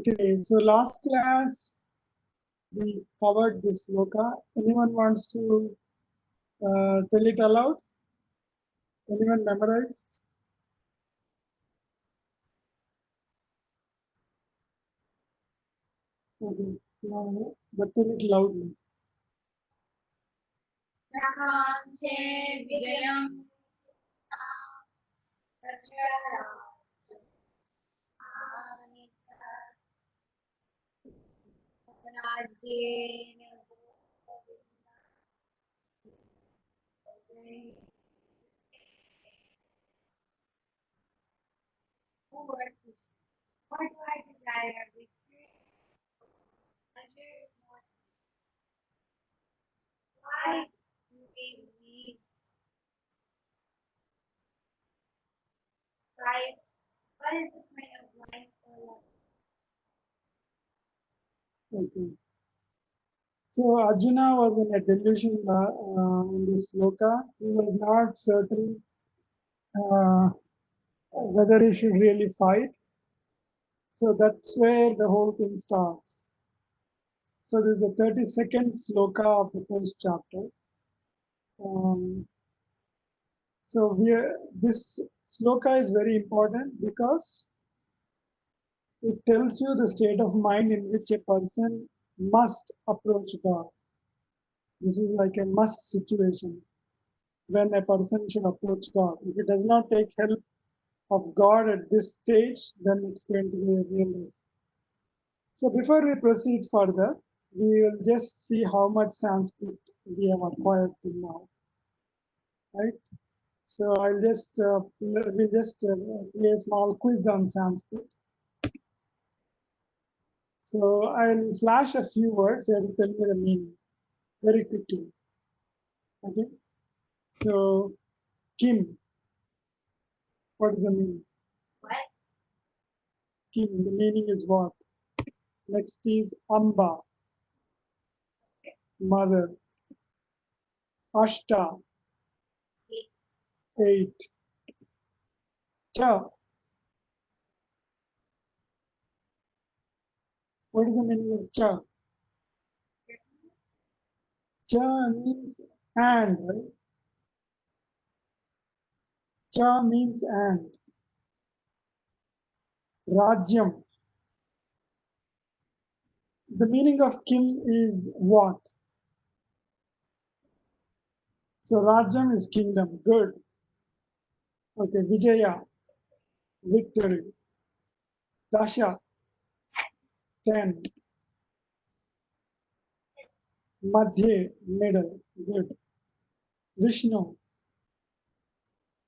Okay, so last class we covered this sloka. Anyone wants to tell it aloud? Anyone memorized? Okay, no, but tell it loudly. Rahanse Vijayam what do I desire? Why do we need life? What is the point of life or love? Okay. So Arjuna was in a delusion in this sloka. He was not certain whether he should really fight. So that's where the whole thing starts. So this is the 32nd sloka of the first chapter. So this sloka is very important because it tells you the state of mind in which a person must approach God. This is like a must situation when a person should approach God. If it does not take help of God at this stage, then it's going to be a real risk. So before we proceed further, we will just see how much Sanskrit we have acquired till now, right? So we'll just play a small quiz on Sanskrit. So I'll flash a few words. You have to tell me the meaning very quickly. Okay. So Kim, what is the meaning? What? Kim, the meaning is what? Next is Amba, mother. Ashta, 8. Cha, what is the meaning of cha? Cha means and, right? Cha means and. Rajyam. The meaning of Kim is what? So Rajyam is kingdom. Good. Okay. Vijaya, victory. Dasha, 10. Madhye, middle. Good. Vishnu,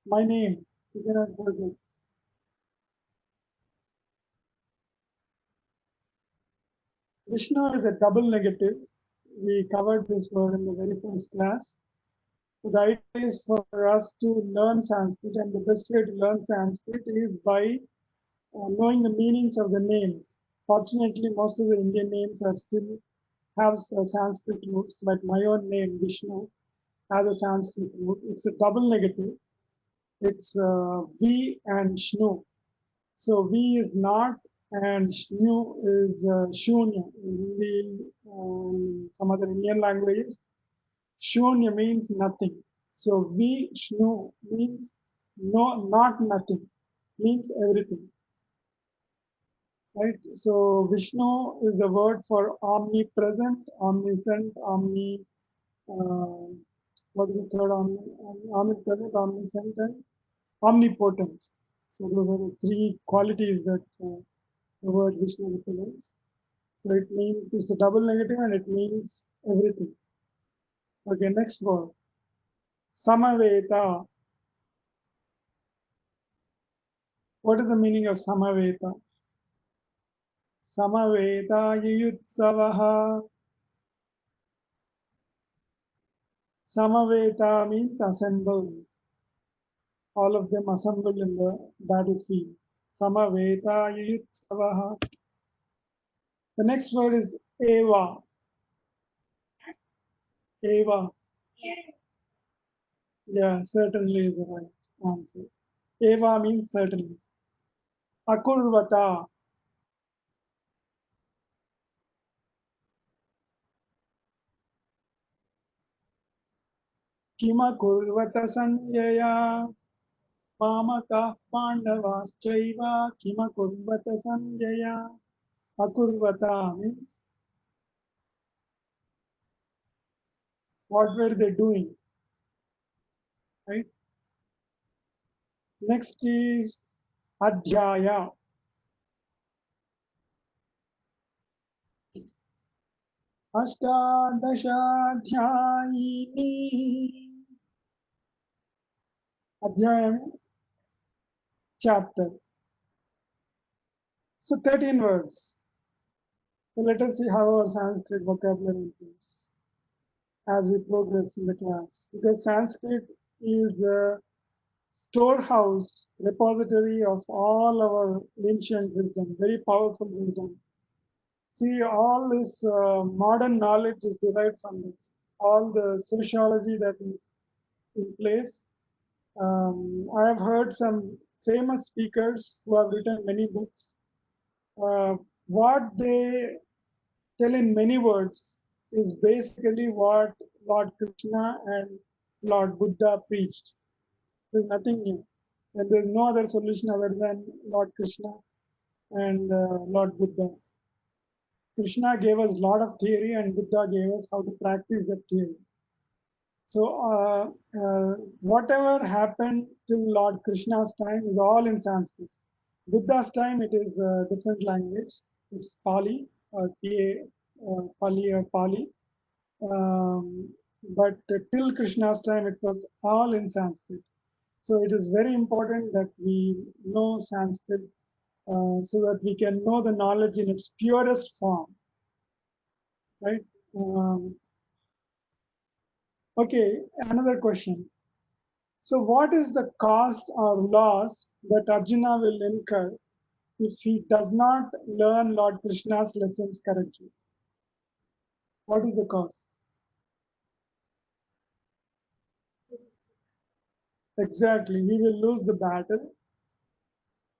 my name. You cannot forget. Vishnu is a double negative. We covered this word in the very first class. So the idea is for us to learn Sanskrit, and the best way to learn Sanskrit is by knowing the meanings of the names. Fortunately, most of the Indian names are still have Sanskrit roots, like my own name, Vishnu, has a Sanskrit root. It's a double negative. It's V and Shnu. So V is not, and Shnu is Shunya. In Hindi, some other Indian languages, Shunya means nothing. So Vishnu means no, not nothing, means everything. Right? So Vishnu is the word for omnipresent, omniscient, what is the third? Omnipresent, omniscient, and omnipotent. So those are the three qualities that the word Vishnu represents. So it means it's a double negative and it means everything. Okay, next word. Samaveta. What is the meaning of Samaveta? Samaveta Yuyutsavaha. Samaveta means assemble. All of them assemble in the battlefield. Samaveta Yuyutsavaha. The next word is Eva. Eva. Yeah, certainly is the right answer. Eva means certainly. Akurvata. किमकुर्वत Sanjaya मामकाः पाण्डवाश्चैव किमकुर्वत Sanjaya. Akurvata means what were they doing, right? Next is Adhyaya. Ashtadashaadhyayini. Adhyaya means chapter. So 13 words. So let us see how our Sanskrit vocabulary improves as we progress in the class. Because Sanskrit is the storehouse, repository of all our ancient wisdom, very powerful wisdom. See, all this modern knowledge is derived from this. All the sociology that is in place. I have heard some famous speakers who have written many books. What they tell in many words is basically what Lord Krishna and Lord Buddha preached. There's nothing new. And there's no other solution other than Lord Krishna and Lord Buddha. Krishna gave us a lot of theory and Buddha gave us how to practice that theory. So whatever happened till Lord Krishna's time is all in Sanskrit. Buddha's time it is a different language. It's Pali or Pali or Pali. But till Krishna's time it was all in Sanskrit. So it is very important that we know Sanskrit so that we can know the knowledge in its purest form, right? Um, okay, another question. So what is the cost or loss that Arjuna will incur if he does not learn Lord Krishna's lessons correctly? What is the cost? Exactly, he will lose the battle,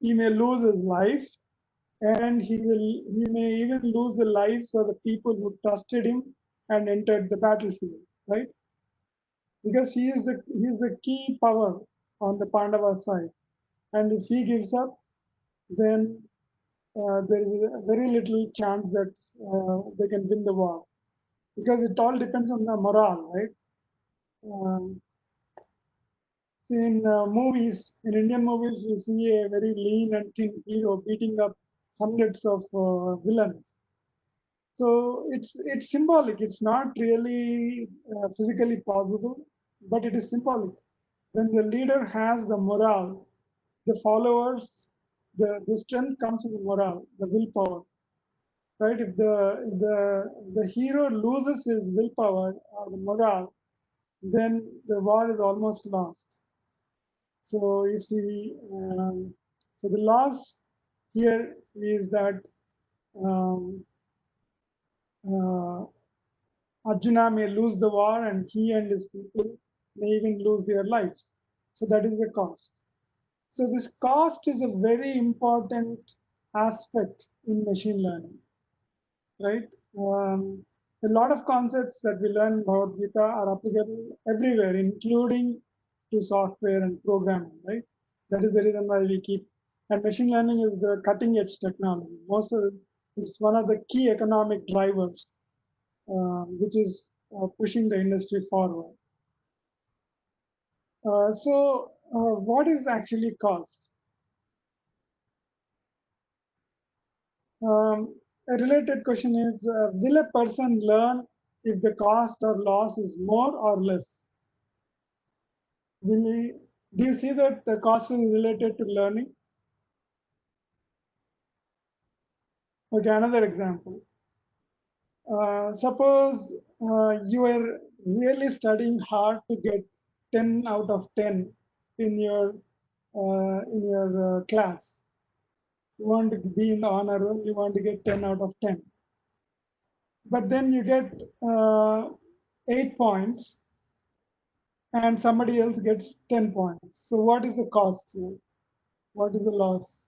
he may lose his life, and he may even lose the lives of the people who trusted him and entered the battlefield, right? Because he is the key power on the Pandava side. And if he gives up, then there is a very little chance that they can win the war because it all depends on the morale, right? Um, see, in movies, in Indian movies, we see a very lean and thin hero beating up hundreds of villains. So it's symbolic. It's not really physically possible, but it is symbolic. When the leader has the morale, the followers, the strength comes from the morale, the willpower, right? If the hero loses his willpower or the morale, then the war is almost lost. So if we, so the loss here is that um, uh, Arjuna may lose the war, and he and his people may even lose their lives. So that is the cost. So this cost is a very important aspect in machine learning, right? A lot of concepts that we learn in Bhagavad Gita are applicable everywhere, including to software and programming, right? That is the reason why we keep, and machine learning is the cutting edge technology. It's one of the key economic drivers, which is pushing the industry forward. What is actually cost? A related question is, will a person learn if the cost or loss is more or less? Will he, do you see that the cost is related to learning? Okay, another example. Suppose you are really studying hard to get 10 out of 10 in your class. You want to be in the honor roll, you want to get 10 out of 10. But then you get 8 points and somebody else gets 10 points. So what is the cost here? What is the loss?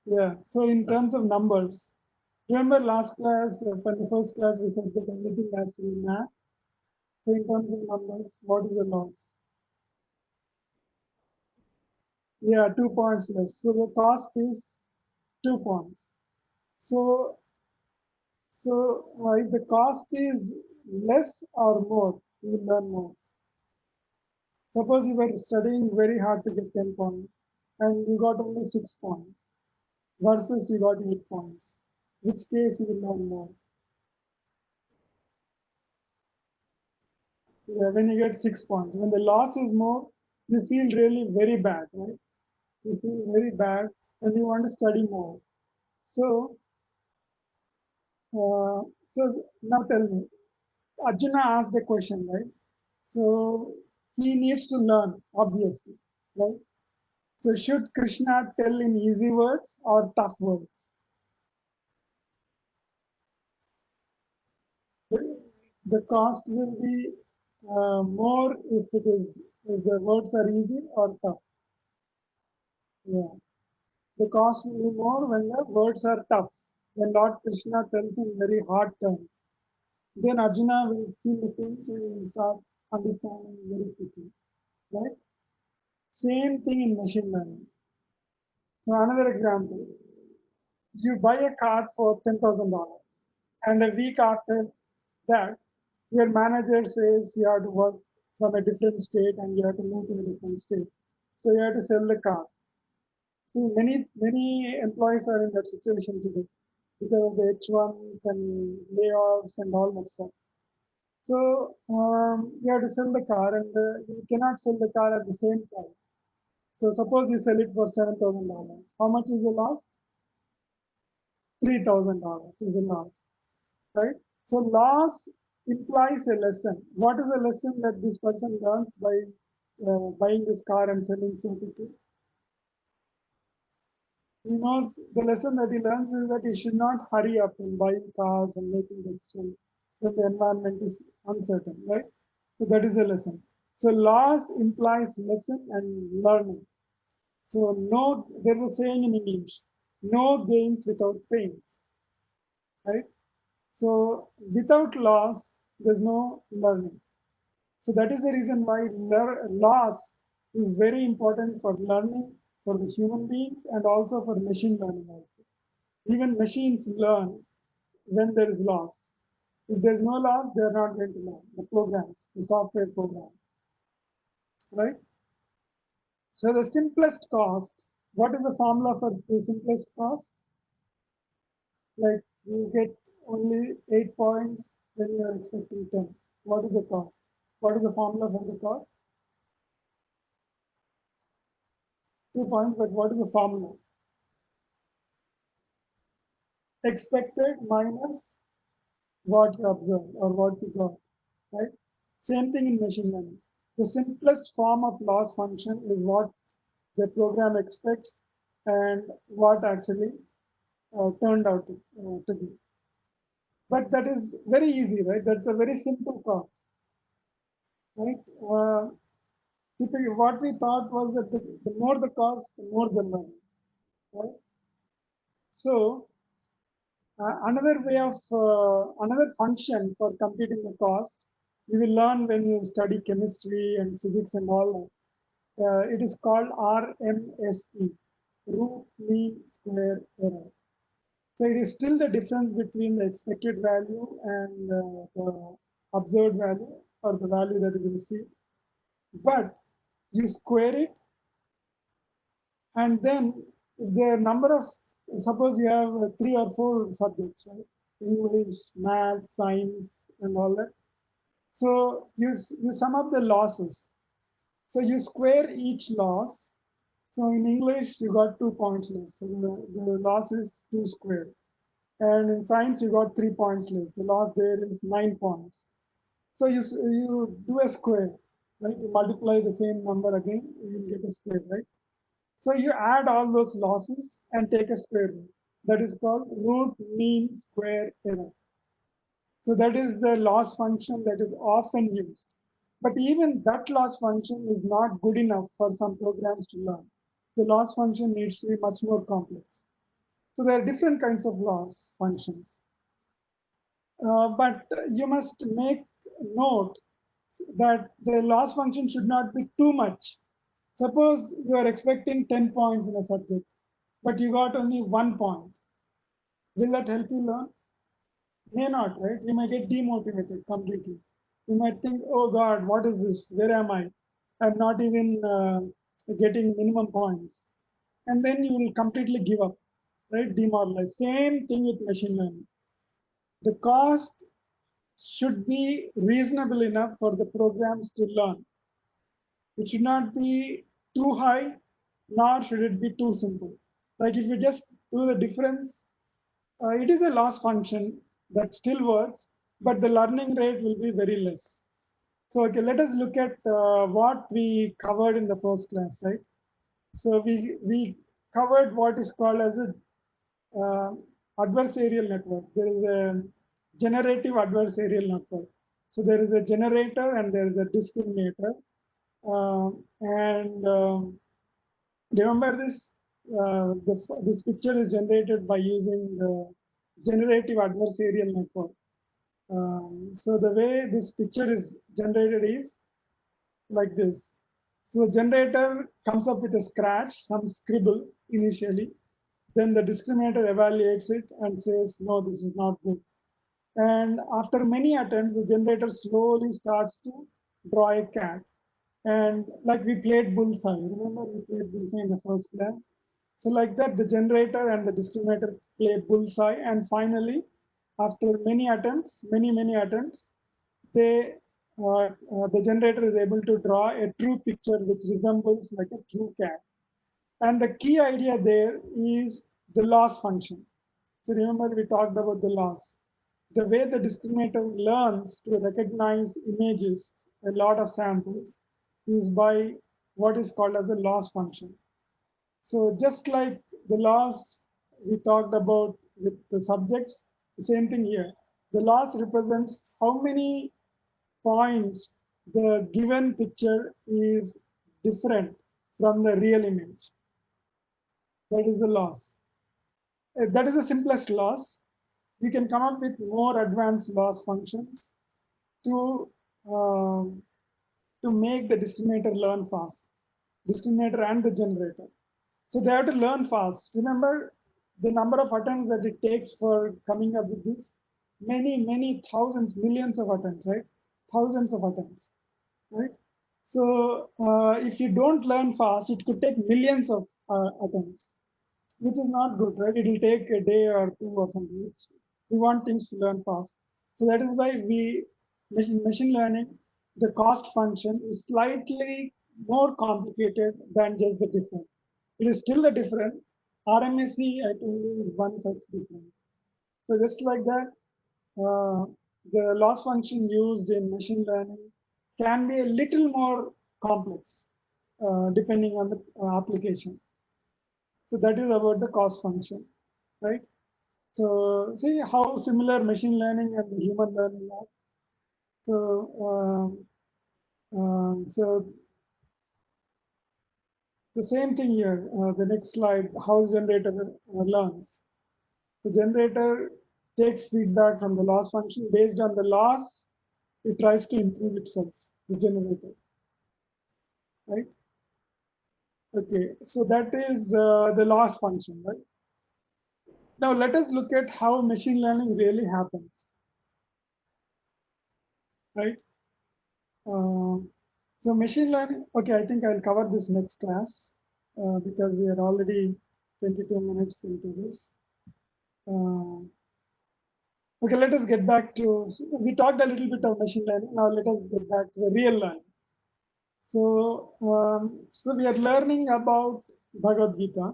Yeah, so in terms of numbers, Remember last class, from the first class, we said that everything has to be math. So in terms of numbers, what is the loss? Yeah, 2 points less. So the cost is 2 points. So if the cost is less or more, you will learn more. Suppose you were studying very hard to get 10 points and you got only 6 points versus you got 8 points. Which case you will learn more? Yeah, when you get 6 points. When the loss is more, you feel really very bad, right? You feel very bad and you want to study more. So, so now tell me, Arjuna asked a question, right? So he needs to learn, obviously, right? So should Krishna tell in easy words or tough words? The cost will be more if the words are easy or tough. Yeah, the cost will be more when the words are tough. When Lord Krishna tells in very hard terms, then Arjuna will feel the pinch and will start understanding very quickly. Right? Same thing in machine learning. So another example, you buy a car for $10,000 and a week after that, your manager says you have to work from a different state and you have to move to a different state. So you have to sell the car. See, many employees are in that situation today because of the H1s and layoffs and all that stuff. So you have to sell the car and you cannot sell the car at the same price. So suppose you sell it for $7,000. How much is the loss? $3,000 is a loss, right? So loss implies a lesson. What is the lesson that this person learns by buying this car and selling so quickly? He knows the lesson that he learns is that he should not hurry up in buying cars and making decisions when the environment is uncertain, right? So that is a lesson. So loss implies lesson and learning. So no, there's a saying in English, no gains without pains, right? So without loss, there's no learning. So that is the reason why loss is very important for learning for the human beings and also for machine learning also. Even machines learn when there is loss. If there's no loss, they're not going to learn. The programs, the software programs, right? So the simplest cost, what is the formula for the simplest cost? Like you get only 8 points when you are expecting 10. What is the cost? What is the formula for the cost? 2 points, but what is the formula? Expected minus what you observed or what you got, right? Same thing in machine learning. The simplest form of loss function is what the program expects and what actually turned out to be. But that is very easy, right? That's a very simple cost, right? Typically, what we thought was that the more the cost, the more the learning, right? So another function for computing the cost, you will learn when you study chemistry and physics and all. It is called RMSE, root mean square error. So it is still the difference between the expected value and the observed value or the value that is received. But you square it, and then if the number of, suppose you have 3 or 4 subjects, right? English, math, science, and all that. So you sum up the losses. So you square each loss. So in English, you got 2 points less. So the loss is 2 squared. And in science, you got 3 points less. The loss there is 9 points. So you do a square, right? You multiply the same number again, you will get a square, right? So you add all those losses and take a square root. That is called root mean square error. So that is the loss function that is often used. But even that loss function is not good enough for some programs to learn. The loss function needs to be much more complex. So there are different kinds of loss functions. But you must make note that the loss function should not be too much. Suppose you are expecting 10 points in a subject, but you got only 1 point. Will that help you learn? May not, right? You might get demotivated completely. You might think, oh God, what is this? Where am I? I'm not even getting minimum points. And then you will completely give up, right? Demoralize. Same thing with machine learning. The cost should be reasonable enough for the programs to learn. It should not be too high, nor should it be too simple. Like if you just do the difference, it is a loss function that still works, but the learning rate will be very less. So okay, let us look at what we covered in the first class, right? So we covered what is called as a uh, adversarial network. There is a generative adversarial network. So there is a generator and there is a discriminator. And remember this, this picture is generated by using the generative adversarial network. So the way this picture is generated is like this. So the generator comes up with a scratch, some scribble initially. Then the discriminator evaluates it and says, no, this is not good. And after many attempts, the generator slowly starts to draw a cat. And like we played bullseye, remember we played bullseye in the first class? So like that, the generator and the discriminator play bullseye. And finally, after many attempts, many attempts, they the generator is able to draw a true picture which resembles like a true cat. And the key idea there is the loss function. So remember we talked about the loss. The way the discriminator learns to recognize images, a lot of samples, is by what is called as a loss function. So just like the loss we talked about with the subjects, the same thing here. The loss represents how many points the given picture is different from the real image. That is the loss. That is the simplest loss. We can come up with more advanced loss functions to um, to make the discriminator learn fast, discriminator and the generator. So they have to learn fast. Remember the number of attempts that it takes for coming up with this? Many thousands, millions of attempts, right? Thousands of attempts, right? So if you don't learn fast, it could take millions of attempts, which is not good, right? It will take a day or two or something. We want things to learn fast. So that is why machine learning, the cost function is slightly more complicated than just the difference. It is still the difference. RMSE, I told you, is one such difference. So just like that, uh, the loss function used in machine learning can be a little more complex depending on the application. So that is about the cost function, right? So see how similar machine learning and the human learning are. So, so the same thing here, the next slide, how generator learns. The generator takes feedback from the loss function. Based on the loss, it tries to improve itself, the generator, right? Okay, so that is the loss function, right? Now let us look at how machine learning really happens, right? Uh, so machine learning, okay, I think I'll cover this next class because we are already 22 minutes into this. Uh, okay, let us get back to, we talked a little bit of machine learning. Now let us get back to the real learning. So we are learning about Bhagavad Gita,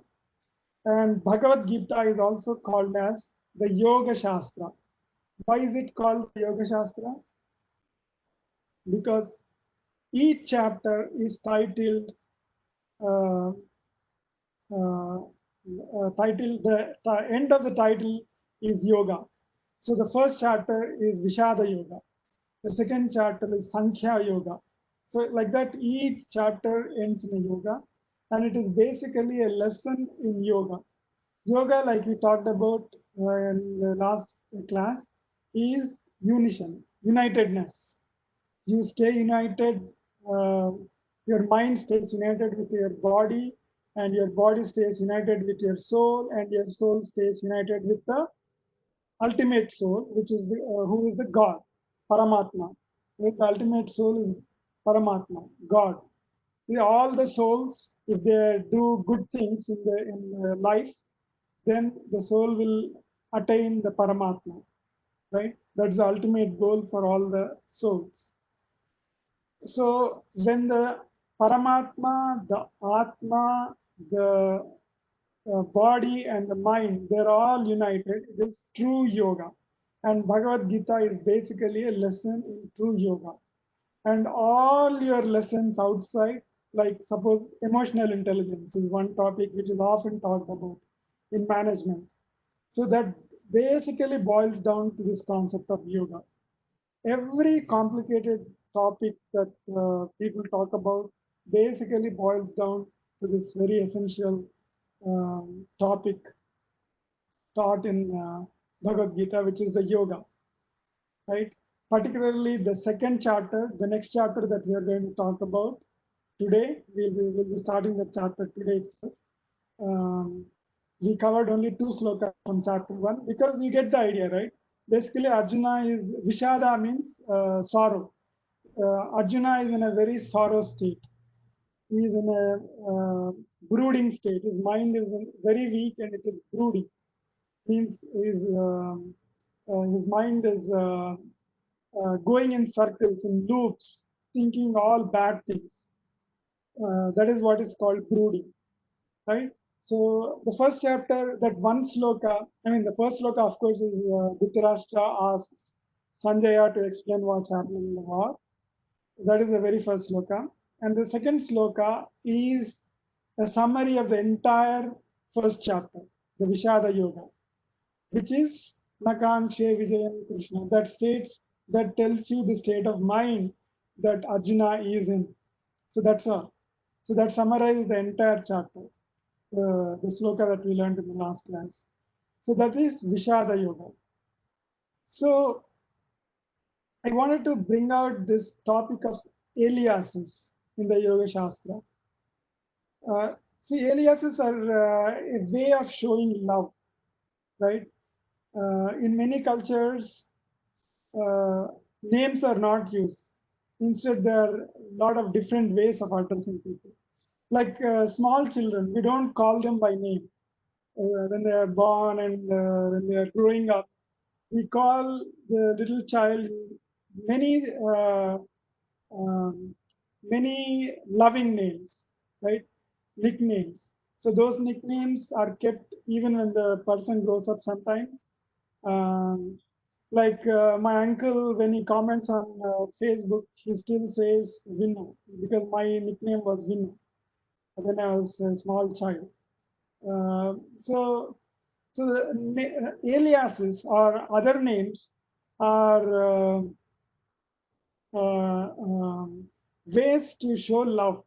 and Bhagavad Gita is also called as the Yoga Shastra. Why is it called the Yoga Shastra? Because each chapter is titled uh, the end of the title is yoga. So the first chapter is Vishada Yoga. The second chapter is Sankhya Yoga. So like that, each chapter ends in a yoga, and it is basically a lesson in yoga. Yoga, like we talked about in the last class, is unition, unitedness. You stay united, uh, your mind stays united with your body, and your body stays united with your soul, and your soul stays united with the ultimate soul, which is who is the God, Paramatma. Right? The ultimate soul is Paramatma, God. See, all the souls, if they do good things in life, then the soul will attain the Paramatma. Right? That's the ultimate goal for all the souls. So when the Paramatma, the Atma, the body and the mind, they're all united. It is true yoga. And Bhagavad Gita is basically a lesson in true yoga. And all your lessons outside, like suppose emotional intelligence is one topic which is often talked about in management. So that basically boils down to this concept of yoga. Every complicated topic that people talk about basically boils down to this very essential topic taught in Bhagavad Gita, which is the yoga, right? Particularly the second chapter, the next chapter that we are going to talk about today, we'll be starting the chapter today itself. Um, we covered only two slokas from chapter one because you get the idea, right? Basically, Arjuna is Vishada means sorrow. Arjuna is in a very sorrow state. He is in a brooding state. His mind is very weak and it is brooding. Means his mind is going in circles, in loops, thinking all bad things. That is what is called brooding, right? So the first chapter, that one sloka, I mean, the first sloka, of course, is Dhritarashtra asks Sanjaya to explain what's happening in the war. That is the very first sloka. And the second sloka is a summary of the entire first chapter, the Vishada Yoga, which is Nakankshe Vijayan Krishna, that states, that tells you the state of mind that Arjuna is in. So that's all. So that summarizes the entire chapter, the sloka that we learned in the last class. So that is Vishada Yoga. So I wanted to bring out this topic of aliases in the Yoga Shastra. See, aliases are a way of showing love, right? In many cultures, uh, names are not used. Instead, there are a lot of different ways of addressing people. Like small children, we don't call them by name. When they are born and when they are growing up, we call the little child many um, many loving names, right? Nicknames. So those nicknames are kept even when the person grows up sometimes. Um, like my uncle, when he comments on Facebook, he still says Vinnu because my nickname was Vinnu when I was a small child. So, so the aliases or other names are ways to show love,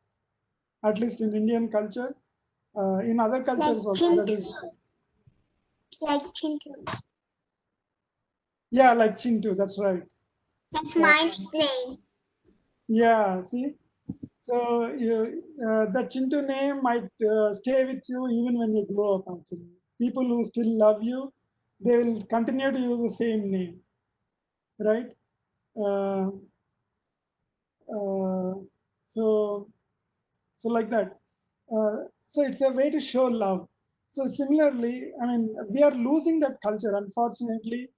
at least in Indian culture. In other Like cultures also, that Chintu. is, Like Chintu. yeah, like Chintu, that's right. That's Uh, my name. yeah, see, so the Chintu name might stay with you even when you grow up. Actually, people who still love you, they will continue to use the same name, right? Uh, uh, so so like that. So it's a way to show love. So similarly, I mean, we are losing that culture. Unfortunately,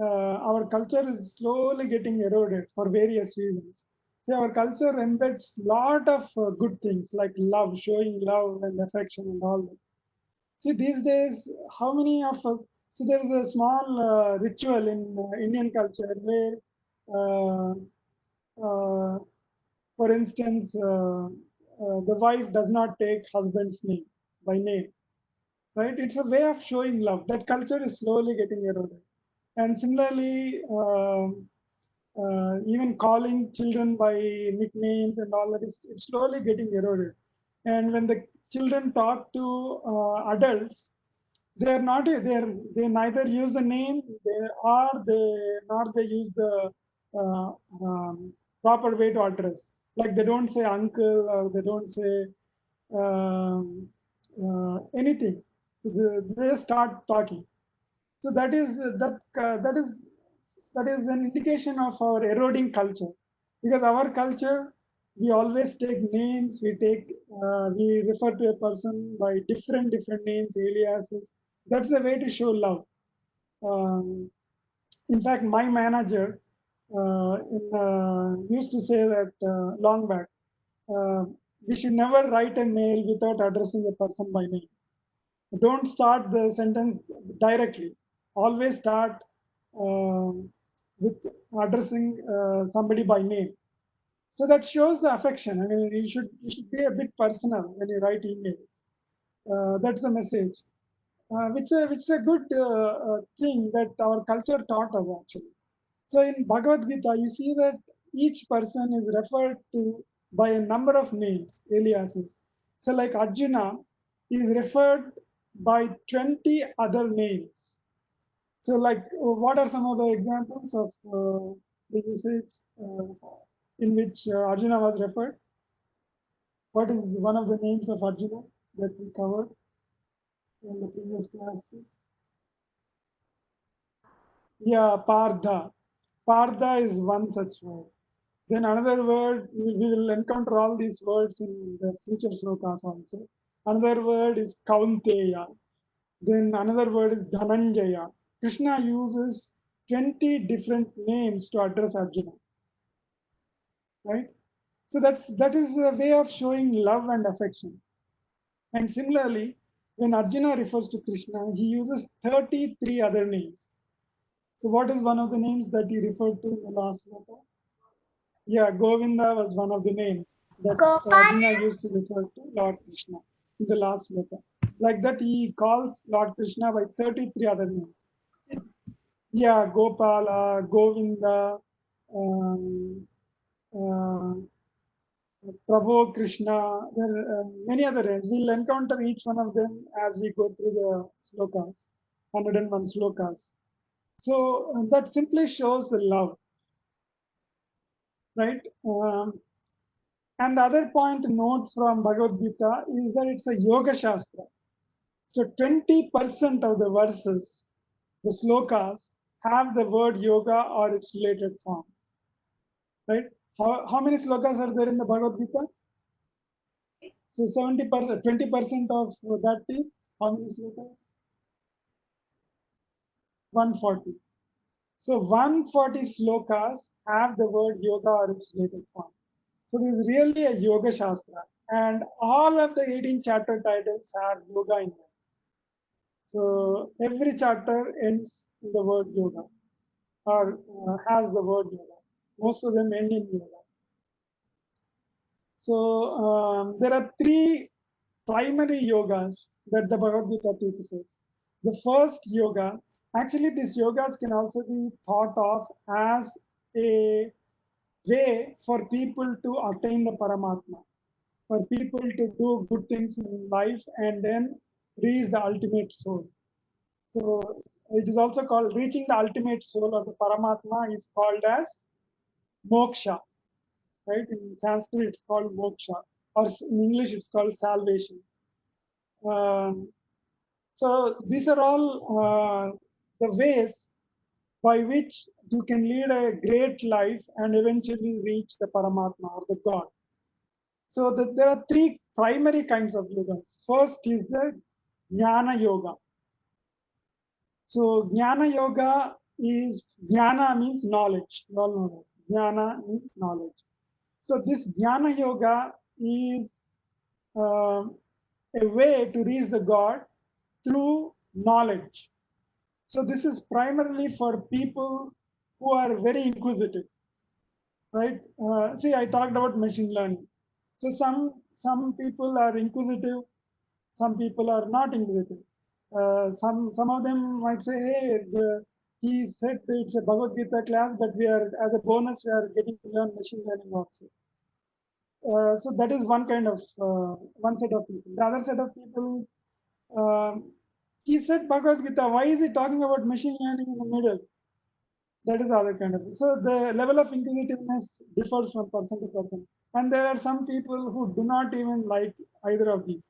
our culture is slowly getting eroded for various reasons. See, our culture embeds lot of good things like love, showing love and affection and all that. See, these days, how many of us? So there is a small ritual in Indian culture where uh, uh, for instance, the wife does not take husband's name by name, right? It's a way of showing love. That culture is slowly getting eroded. And similarly, even calling children by nicknames and all that is it's slowly getting eroded. And when the children talk to adults, they are not, they neither use the name, they use the uh, proper way to address. Like they don't say uncle, or they don't say anything. So they start talking. So that is an indication of our eroding culture, because our culture, we always take names, we refer to a person by different names, aliases. That's the way to show love. Um, in fact, my manager used to say that long back, uh, we should never write a mail without addressing a person by name. Don't start the sentence directly. Always start with addressing somebody by name. So that shows the affection. I mean, you should be a bit personal when you write emails. That's the message, which is a good thing that our culture taught us actually. So in Bhagavad Gita, you see that each person is referred to by a number of names, aliases. So like Arjuna is referred by 20 other names. So like, what are some of the examples of the usage in which Arjuna was referred? What is one of the names of Arjuna that we covered in the previous classes? Yeah, Pardha. Pardha is one such word. Then another word, we will encounter all these words in the future slokas also. Another word is Kaunteya. Then another word is Dhananjaya. Krishna uses 20 different names to address Arjuna, right? So that is a way of showing love and affection. And similarly, when Arjuna refers to Krishna, he uses 33 other names. So what is one of the names that he referred to in the last letter? Yeah, Govinda was one of the names that Gopal. Arjuna used to refer to Lord Krishna in the last letter. Like that, he calls Lord Krishna by 33 other names. Yeah, Gopala, Govinda, um, uh, Prabhu Krishna, there are many other names. We'll encounter each one of them as we go through the slokas, 101 slokas. So that simply shows the love, right? And the other point to note from Bhagavad Gita is that it's a yoga shastra. So 20% of the verses, the slokas, have the word yoga or its related forms. Right? How many slokas are there in the Bhagavad Gita? So 70%, 20% of that is how many slokas? 140. So 140 slokas have the word yoga or its related form. So this is really a yoga shastra. And all of the 18 chapter titles have yoga in them. So every chapter ends in the word yoga or has the word yoga. Most of them end in yoga. So there are three primary yogas that the Bhagavad Gita teaches us. The first yoga, actually, these yogas can also be thought of as a way for people to attain the Paramatma, for people to do good things in life and then reach the ultimate soul. So it is also called reaching the ultimate soul or the Paramatma is called as moksha, right? In Sanskrit, it's called moksha, or in English, it's called salvation. Um, so these are all the ways by which you can lead a great life and eventually reach the Paramatma or the God. So there are three primary kinds of yogas. First is the Jnana Yoga. So Jnana Yoga is, Jnana means knowledge. You all know that. Jnana means knowledge. So this Jnana Yoga is a way to reach the God through knowledge. So this is primarily for people who are very inquisitive, right? See, I talked about machine learning. So some people are inquisitive, some people are not inquisitive. Some of them might say, hey, he said it's a Bhagavad Gita class, but we are, as a bonus, we are getting to learn machine learning also. So that is one kind of one set of people. The other set of people is he said Bhagavad Gita, why is he talking about machine learning in the middle? That is the other kind of. So the level of inquisitiveness differs from person to person. And there are some people who do not even like either of these,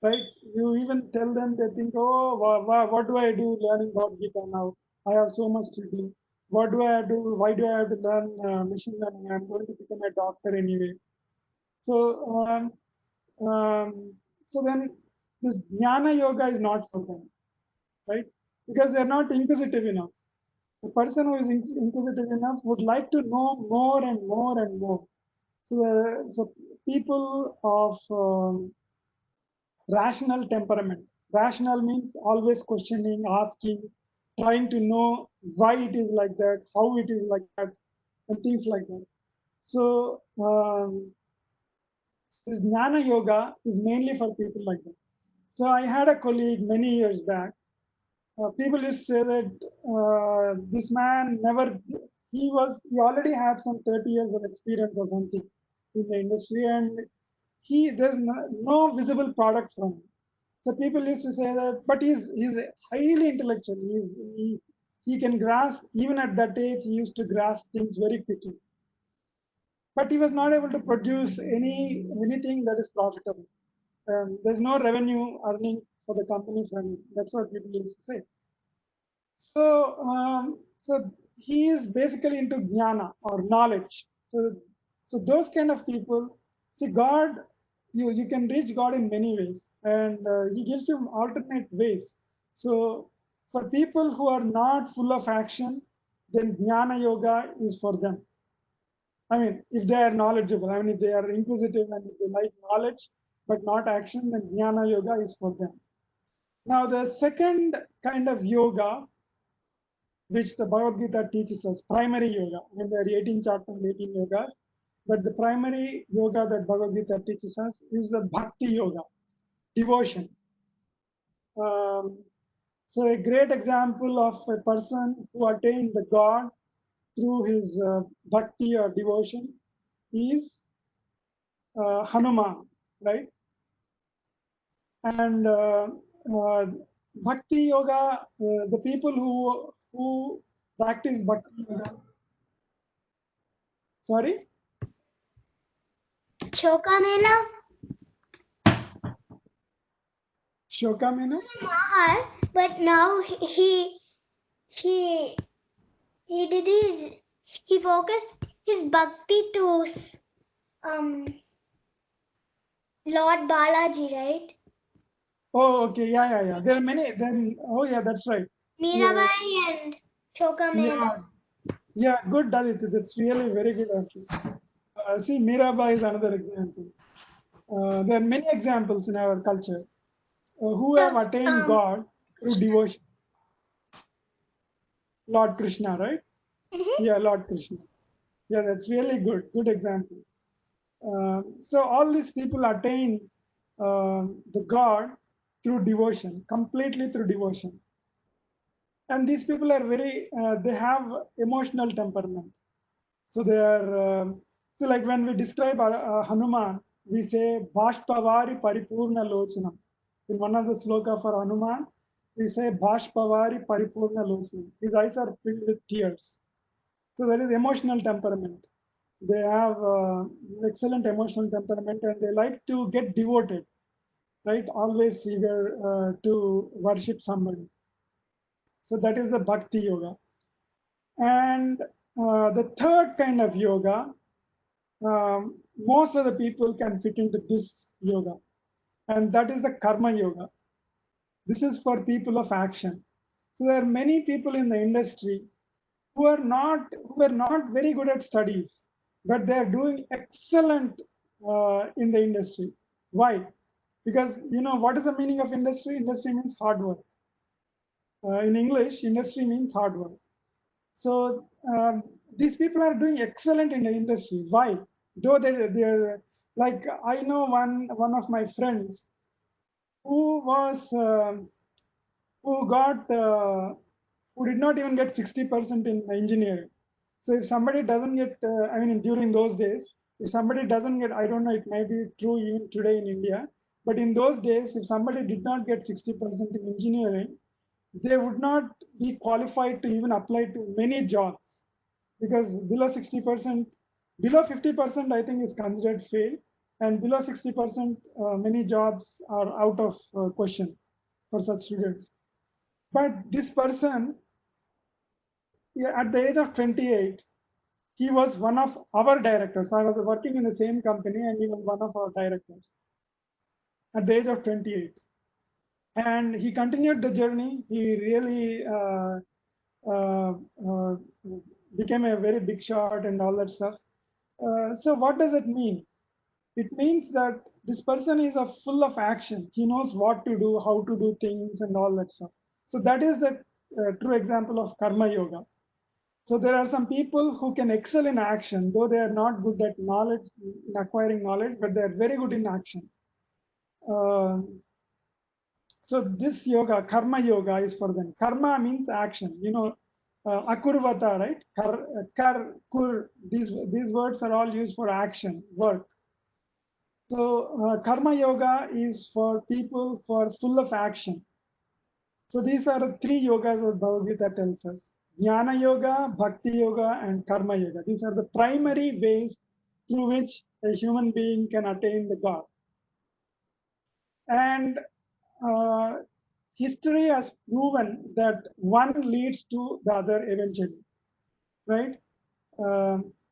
right? You even tell them, they think, oh, what do I do learning about Gita now? I have so much to do. What do I do? Why do I have to learn machine learning? I'm going to become a doctor anyway. So, so then this jnana yoga is not for them, right? Because they're not inquisitive enough. The person who is inquisitive enough would like to know more and more and more. So people of rational temperament. Rational means always questioning, asking, trying to know why it is like that, how it is like that, and things like that. So this jnana yoga is mainly for people like that. So I had a colleague many years back. People used to say that this man never, he already had some 30 years of experience or something in the industry, and there's no visible product from him. So people used to say that, but he's highly intellectual. He can grasp, even at that age, he used to grasp things very quickly. But he was not able to produce anything that is profitable. There's no revenue earning for the company from it. That's what people used to say. So he is basically into jnana or knowledge. So those kind of people, see God, you can reach God in many ways, and He gives you alternate ways. So for people who are not full of action, then jnana yoga is for them. I mean, if they are knowledgeable, I mean, if they are inquisitive and if they like knowledge but not action, then jnana yoga is for them. Now, the second kind of yoga which the Bhagavad Gita teaches us, primary yoga. I mean, there are 18 chapters, 18 yogas, but the primary yoga that Bhagavad Gita teaches us is the bhakti yoga, devotion. So a great example of a person who attained the God through his bhakti or devotion is Hanuman, right? And bhakti yoga, the people who practice bhakti yoga, sorry, Chokamela? Shokamena. Mahal, but now he he did his he focused his bhakti to um Lord Balaji, right? Oh, okay, yeah. There are many. Then, oh, yeah, that's right. Mirabai and Chokamela. Yeah. Good, Aditya. That's really very good, actually. See, Mirabai is another example. There are many examples in our culture who have So, attained God through devotion. Lord Krishna, right? Yeah, Lord Krishna. Yeah, that's really good. Good example. So all these people attain the God through devotion, completely through devotion. And these people are they have emotional temperament. So they are, so like when we describe Hanuman, we say, Bhashpavari Paripurna Lochanam. In one of the sloka for Hanuman, we say, Bhashpavari Paripurna Lochanam. His eyes are filled with tears. So that is emotional temperament. They have excellent emotional temperament and they like to get devoted, right? Always eager to worship somebody. So that is the Bhakti Yoga. And the third kind of yoga, most of the people can fit into this yoga, and that is the Karma Yoga. This is for people of action. So there are many people in the industry who are not very good at studies, but they are doing excellent in the industry. Why? Because what is the meaning of industry? Industry means hard work. In English, industry means hard work. So these people are doing excellent in the industry. Why? Though they're like, I know one of my friends who was who got who did not even get 60% in engineering. So if somebody doesn't get, I mean, during those days, if somebody doesn't get, I don't know, it may be true even today in India. But in those days, if somebody did not get 60% in engineering, they would not be qualified to even apply to many jobs, because below 60%, below 50%, I think is considered fail, and below 60%, many jobs are out of question for such students. But this person, yeah, at the age of 28, he was one of our directors. I was working in the same company, and he was one of our directors at the age of 28. And he continued the journey. He really uh, uh, became a very big shot and all that stuff. So what does it mean? It means that this person is full of action. He knows what to do, how to do things, and all that stuff. So that is the true example of karma yoga. So there are some people who can excel in action, though they are not good at knowledge, in acquiring knowledge, but they are very good in action. Uh, so this yoga, karma yoga, is for them. Karma means action. Akurvata, right? Kur. These words are all used for action, work. So karma yoga is for people who are full of action. So these are the three yogas that Bhagavad Gita tells us: Jnana yoga, Bhakti yoga, and Karma yoga. These are the primary ways through which a human being can attain the God. And uh, history has proven that one leads to the other eventually, right?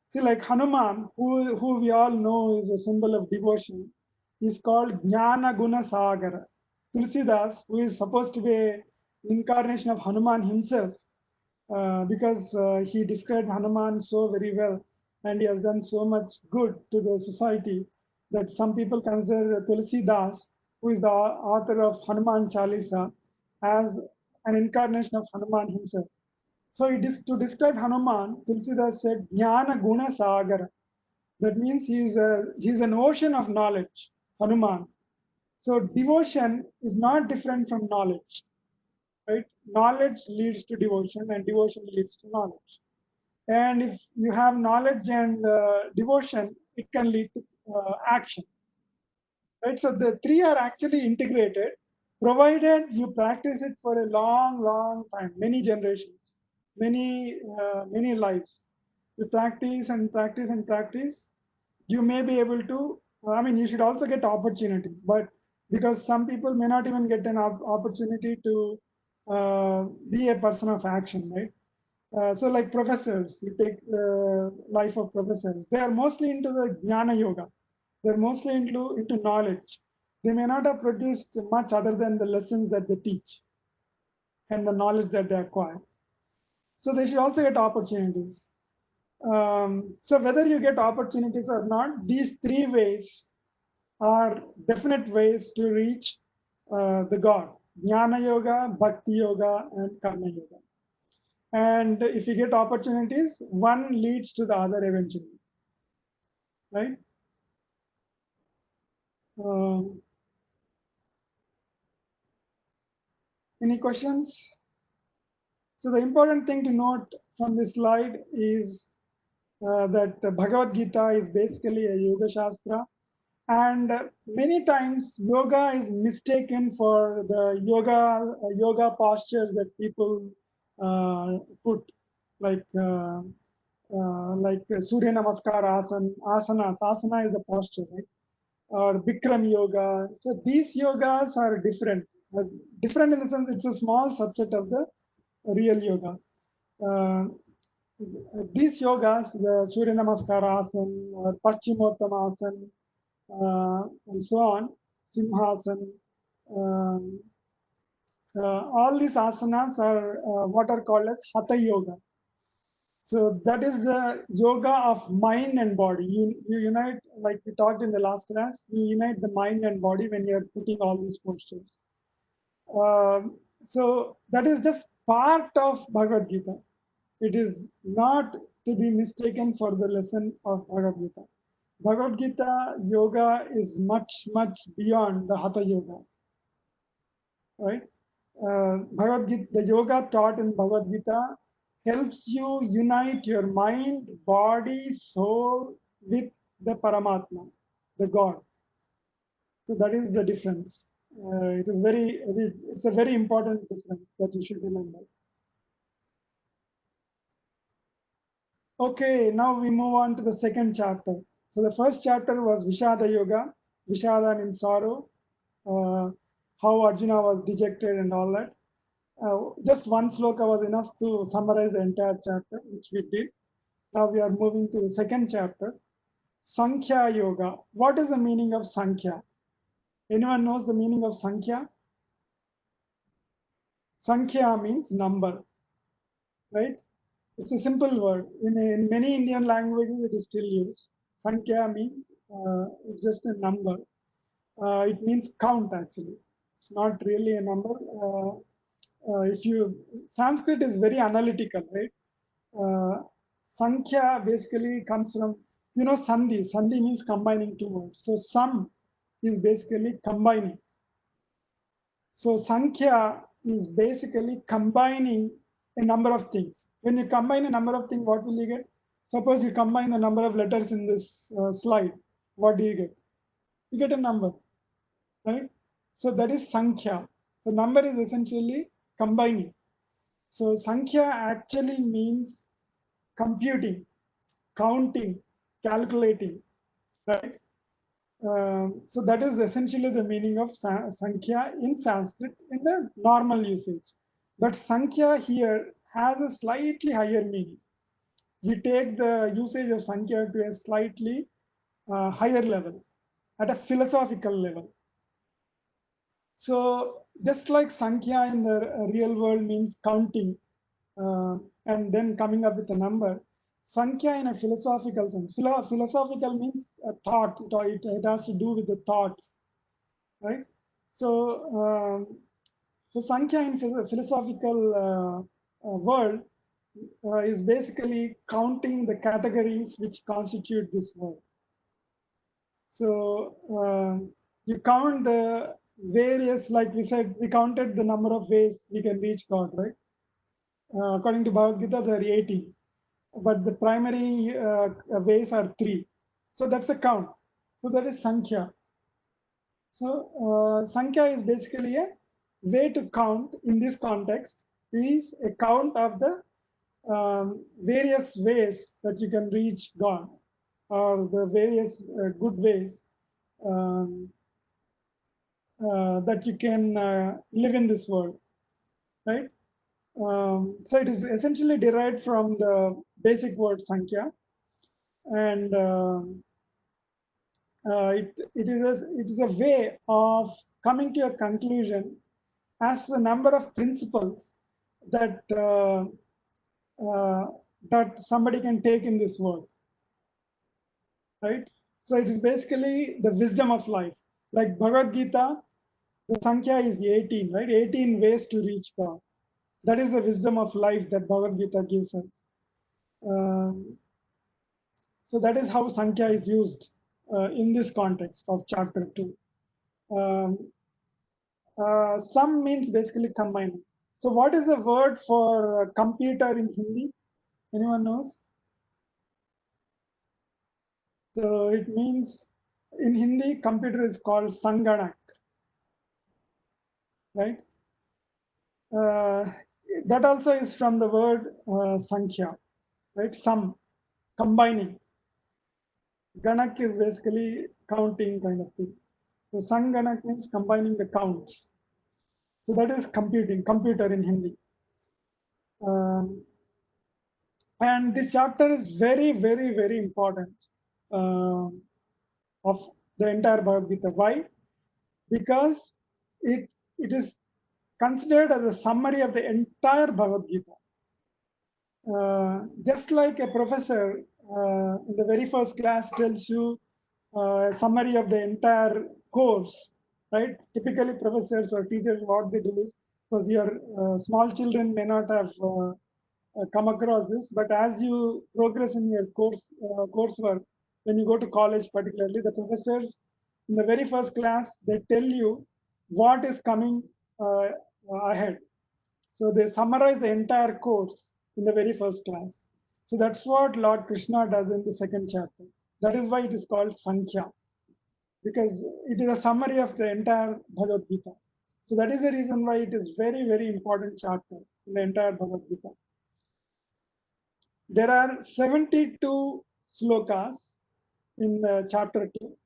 See, like Hanuman, who we all know is a symbol of devotion, is called Jnana Guna Sagara. Tulsidas, who is supposed to be an incarnation of Hanuman himself, because he described Hanuman so very well, and he has done so much good to the society that some people consider Tulsidas, who is the author of Hanuman Chalisa, as an incarnation of Hanuman himself. So to describe Hanuman, Tulsidas said, Jnana Guna Sagar. That means he's an ocean of knowledge, Hanuman. So devotion is not different from knowledge, right? Knowledge leads to devotion, and devotion leads to knowledge. And if you have knowledge and devotion, it can lead to action, right? So the three are actually integrated, provided you practice it for a long, long time, many generations, many lives. You practice and practice and practice, you may be able to. I mean, you should also get opportunities, but because some people may not even get an opportunity to be a person of action, right? So like professors, you take the life of professors, they are mostly into the jnana yoga. They're mostly into knowledge. They may not have produced much other than the lessons that they teach and the knowledge that they acquire. So they should also get opportunities. So whether you get opportunities or not, these three ways are definite ways to reach the God: Jnana Yoga, Bhakti Yoga, and Karma Yoga. And if you get opportunities, one leads to the other eventually, right? Um, any questions? So the important thing to note from this slide is that Bhagavad Gita is basically a yoga shastra, and many times yoga is mistaken for the yoga postures that people put, like Surya Namaskar asanas. Asana is a posture, right? Or Bikram yoga. So these yogas are different. Different in the sense it's a small subset of the real yoga. Uh, these yogas, the Surya Namaskar asana or Paschimottama asana, and so on, Simhasan, um, all these asanas are what are called as Hatha Yoga. So that is the yoga of mind and body. You unite, like we talked in the last class, you unite the mind and body when you're putting all these postures. So that is just part of Bhagavad Gita. It is not to be mistaken for the lesson of Bhagavad Gita. Bhagavad Gita yoga is much, much beyond the Hatha yoga, right? Bhagavad Gita, the yoga taught in Bhagavad Gita helps you unite your mind, body, soul with the Paramatma, the God. So that is the difference. It's a very important difference that you should remember. Okay, now we move on to the second chapter. So the first chapter was Vishada Yoga. Vishada means sorrow, how Arjuna was dejected and all that. Just one sloka was enough to summarize the entire chapter, which we did. Now we are moving to the second chapter, Sankhya Yoga. What is the meaning of Sankhya? Anyone knows the meaning of Sankhya? Sankhya means number, right? It's a simple word. In many Indian languages, it is still used. Sankhya means it's just a number. It means count actually. It's not really a number. If you Sanskrit is very analytical, right? Sankhya basically comes from Sandhi. Sandhi means combining two words. So Sam is basically combining. So Sankhya is basically combining a number of things. When you combine a number of things, what will you get? Suppose you combine the number of letters in this slide. What do you get? You get a number, right? So that is Sankhya. So number is essentially combining. So Sankhya actually means computing, counting, calculating, right? So that is essentially the meaning of Sankhya in Sanskrit in the normal usage. But Sankhya here has a slightly higher meaning. We take the usage of Sankhya to a slightly higher level, at a philosophical level. So just like Sankhya in the real world means counting and then coming up with a number, Sankhya in a philosophical sense. Philosophical means a thought. It has to do with the thoughts, right? So Sankhya in philosophical world is basically counting the categories which constitute this world. So you count the various, like we said, we counted the number of ways we can reach God, right? According to Bhagavad Gita, there are 18, but the primary ways are 3. So that's a count. So that is Sankhya. So Sankhya is basically a way to count in this context is a count of the various ways that you can reach God or the various good ways um, that you can live in this world, right? So it is essentially derived from the basic word Sankhya, and it is a way of coming to a conclusion as to the number of principles that that somebody can take in this world, right? So it is basically the wisdom of life. Like Bhagavad Gita, the Sankhya is 18, right? 18 ways to reach God. That is the wisdom of life that Bhagavad Gita gives us. So that is how Sankhya is used in this context of chapter 2. Um, Sum means basically combine. So what is the word for computer in Hindi? Anyone knows? So it means in Hindi, computer is called Sanganak, right? Uh, that also is from the word Sankhya, right? Sum, combining. Ganak is basically counting kind of thing. So Sanganak means combining the counts. So that is computing, computer in Hindi. Um, and this chapter is very, very, very important of the entire Bhagavad Gita. Why? Because it is considered as a summary of the entire Bhagavad Gita. Just like a professor in the very first class tells you a summary of the entire course, right? Typically, professors or teachers, what they do is, because your small children may not have come across this, but as you progress in your coursework, when you go to college, particularly, the professors in the very first class they tell you what is coming ahead. So they summarize the entire course in the very first class. So that's what Lord Krishna does in the second chapter. That is why it is called Sankhya, because it is a summary of the entire Bhagavad Gita. So that is the reason why it is very, very important chapter in the entire Bhagavad Gita. There are 72 slokas in chapter 2.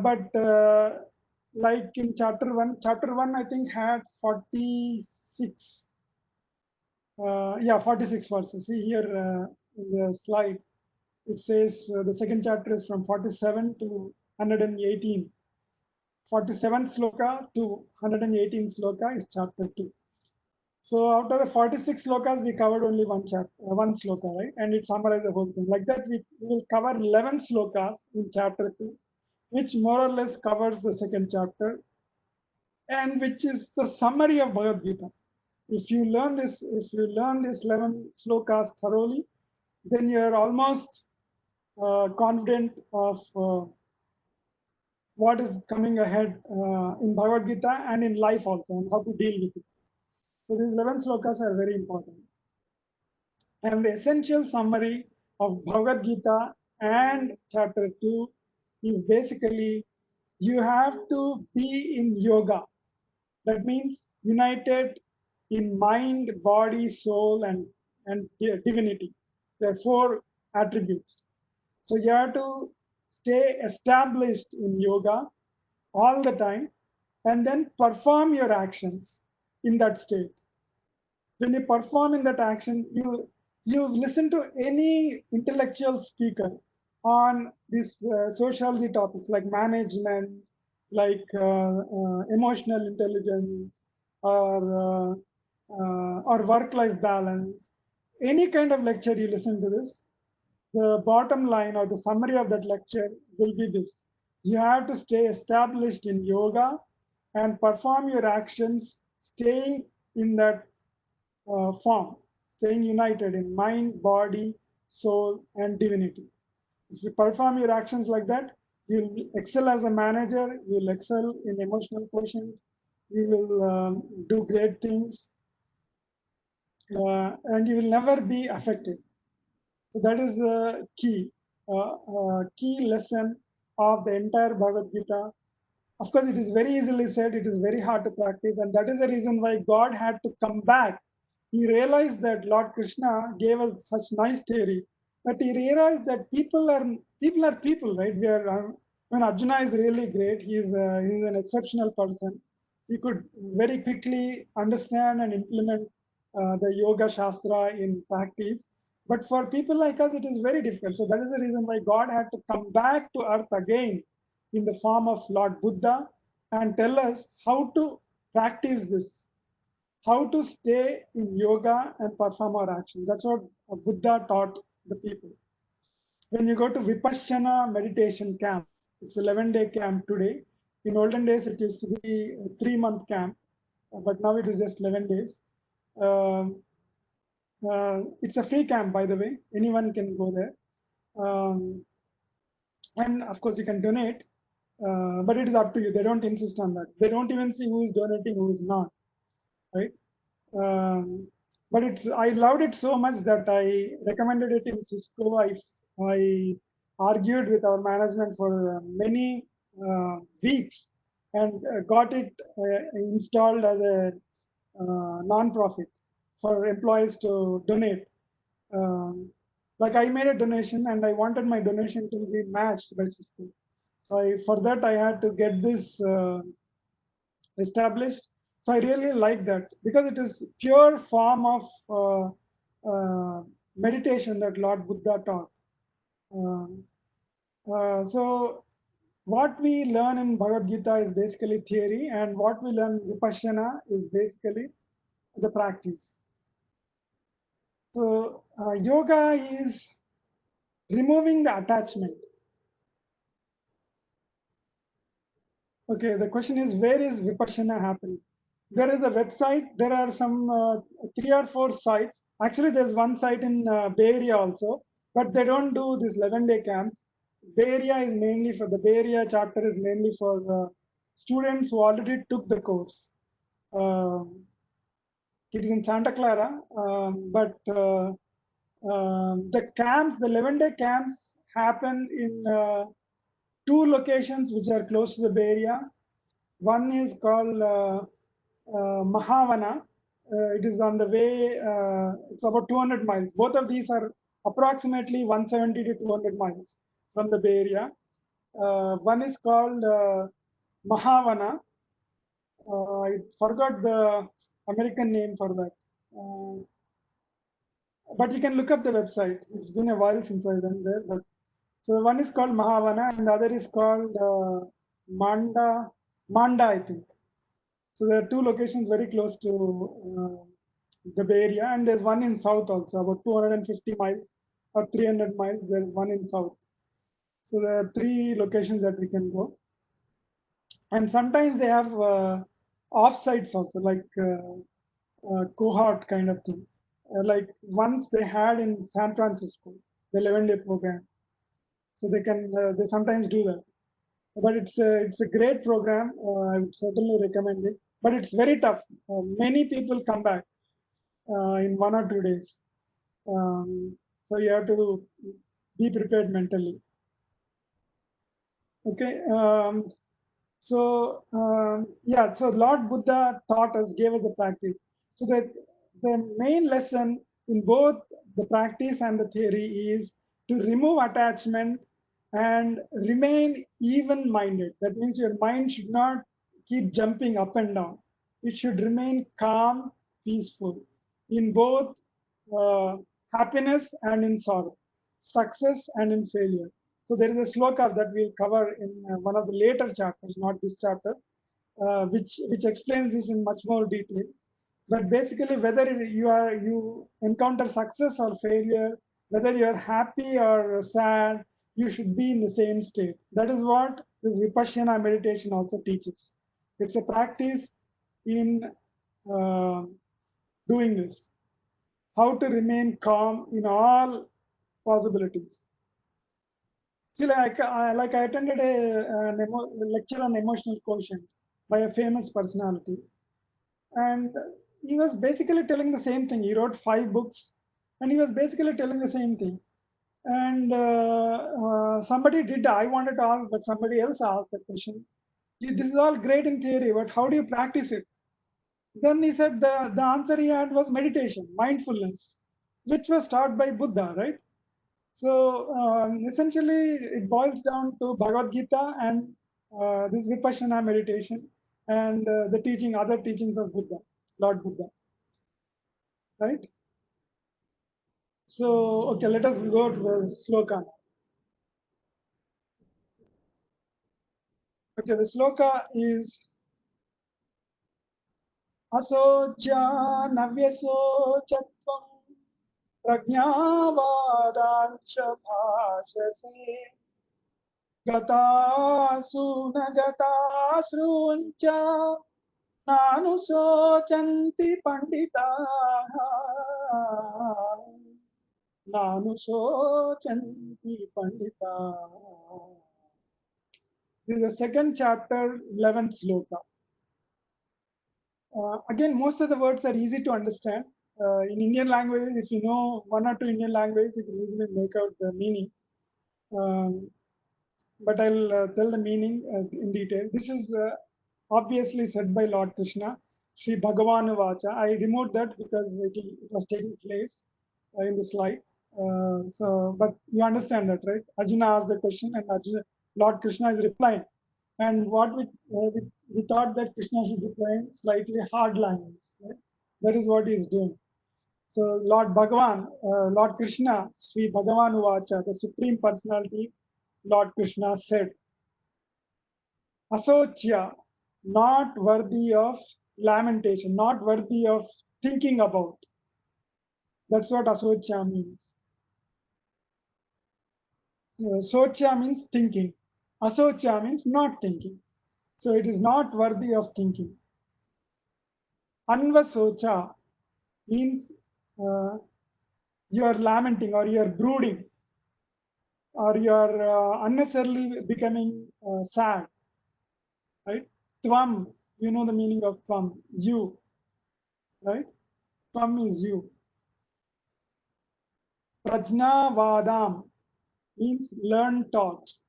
But like in chapter 1 I think had 46. Yeah, 46 verses. See here in the slide, it says the second chapter is from 47 to 118. 47th sloka to 118 sloka is chapter 2. So out of the 46 slokas, we covered only one chapter, one sloka, right? And it summarizes the whole thing. Like that, we will cover 11 slokas in chapter 2, which more or less covers the second chapter, and which is the summary of Bhagavad Gita. If you learn this 11 slokas thoroughly, then you are almost confident of what is coming ahead in Bhagavad Gita and in life also, and how to deal with it. So these 11 slokas are very important. And the essential summary of Bhagavad Gita and chapter 2 is basically you have to be in yoga. That means united in mind, body, soul, and divinity. There are four attributes. So you have to stay established in yoga all the time and then perform your actions in that state. When you perform in that action, you listen to any intellectual speaker on these sociology topics like management, like emotional intelligence, or work-life balance. Any kind of lecture you listen to this, the bottom line or the summary of that lecture will be this: you have to stay established in yoga and perform your actions, staying in that form, staying united in mind, body, soul, and divinity. If you perform your actions like that, you'll excel as a manager, you'll excel in emotional quotient, you will do great things, and you will never be affected. So that is the key lesson of the entire Bhagavad Gita. Of course, it is very easily said, it is very hard to practice, and that is the reason why God had to come back. He realized that Lord Krishna gave us such nice theory, but he realized that people are people, right? When Arjuna is really great, he's an exceptional person. He could very quickly understand and implement the yoga shastra in practice. But for people like us, it is very difficult. So that is the reason why God had to come back to earth again in the form of Lord Buddha and tell us how to practice this, how to stay in yoga and perform our actions. That's what Buddha taught the people. When you go to Vipassana meditation camp, it's 11-day camp today. In olden days, it used to be a 3-month camp, but now it is just 11 days. It's a free camp, by the way. Anyone can go there. And of course, you can donate, but it is up to you. They don't insist on that. They don't even see who is donating, who is not, right? But I loved it so much that I recommended it in Cisco. I argued with our management for many weeks and got it installed as a non-profit for employees to donate. Like I made a donation and I wanted my donation to be matched by Cisco. So for that I had to get this established. So I really like that because it is pure form of meditation that Lord Buddha taught. So what we learn in Bhagavad Gita is basically theory, and what we learn in Vipassana is basically the practice. So yoga is removing the attachment. Okay, the question is, where is Vipassana happening? There is a website. There are some 3 or 4 sites. Actually, there's one site in Bay Area also, but they don't do this 11-day camps. Bay Area is mainly for the Bay Area chapter is mainly for students who already took the course. It is in Santa Clara, but the camps, the 11-day camps happen in two locations which are close to the Bay Area. One is called Mahavana. It is on the way, it's about 200 miles. Both of these are approximately 170 to 200 miles from the Bay Area. One is called Mahavana. I forgot the American name for that. But you can look up the website. It's been a while since I've been there. But so one is called Mahavana and the other is called Manda, I think. So there are two locations very close to the Bay Area, and there's one in south also, about 250 miles or 300 miles. There's one in south. So there are three locations that we can go. And sometimes they have off-sites also, like cohort kind of thing. Like once they had in San Francisco, the 11-day program. So they sometimes do that. But it's a great program. I would certainly recommend it. But it's very tough. Many people come back in 1 or 2 days. So you have to be prepared mentally. Okay. Yeah, so Lord Buddha taught us, gave us the practice. So the main lesson in both the practice and the theory is to remove attachment and remain even-minded. That means your mind should not keep jumping up and down. It should remain calm, peaceful in both happiness and in sorrow, success and in failure. So there is a sloka that we'll cover in one of the later chapters, not this chapter, which explains this in much more detail. But basically, whether you encounter success or failure, whether you are happy or sad, you should be in the same state. That is what this Vipassana meditation also teaches. It's a practice in uh, doing this. How to remain calm in all possibilities. See, I attended a lecture on emotional quotient by a famous personality, and he was basically telling the same thing. He wrote 5 books, and he was basically telling the same thing. And somebody did. I wanted to ask, but somebody else asked the question. This is all great in theory, but how do you practice it? Then he said the answer he had was meditation, mindfulness, which was taught by Buddha, right? So essentially, it boils down to Bhagavad Gita and this Vipassana meditation and the other teachings of Buddha, Lord Buddha, right? So, okay, let us go to the sloka. Okay, the sloka is Asocha Navyasochatvam Prajnavadancha Bhashase Gatasu Nagatasruncha Nanusocanti Panditaः Nanusocanti Panditaः. This is the second chapter, 11th sloka. Again, most of the words are easy to understand. In Indian language, if you know 1 or 2 Indian languages, you can easily make out the meaning. But I'll tell the meaning in detail. This is obviously said by Lord Krishna, Sri Bhagavanu Vacha. I removed that because it was taking place in the slide. But you understand that, right? Arjuna asked the question and Lord Krishna is replying. And what we thought that Krishna should reply in slightly hard language. Right? That is what he is doing. So Lord Bhagavan, Lord Krishna, Sri Bhagavan Uvacha, the Supreme Personality, Lord Krishna said, Asochya, not worthy of lamentation, not worthy of thinking about. That's what asochya means. Sochya means thinking. Asochya means not thinking. So it is not worthy of thinking. Anvasocha means you are lamenting or you are brooding or you are unnecessarily becoming sad, right? Tvam, you know the meaning of tvam, you, right? Tvam is you. Prajna Vadam means learn thoughts.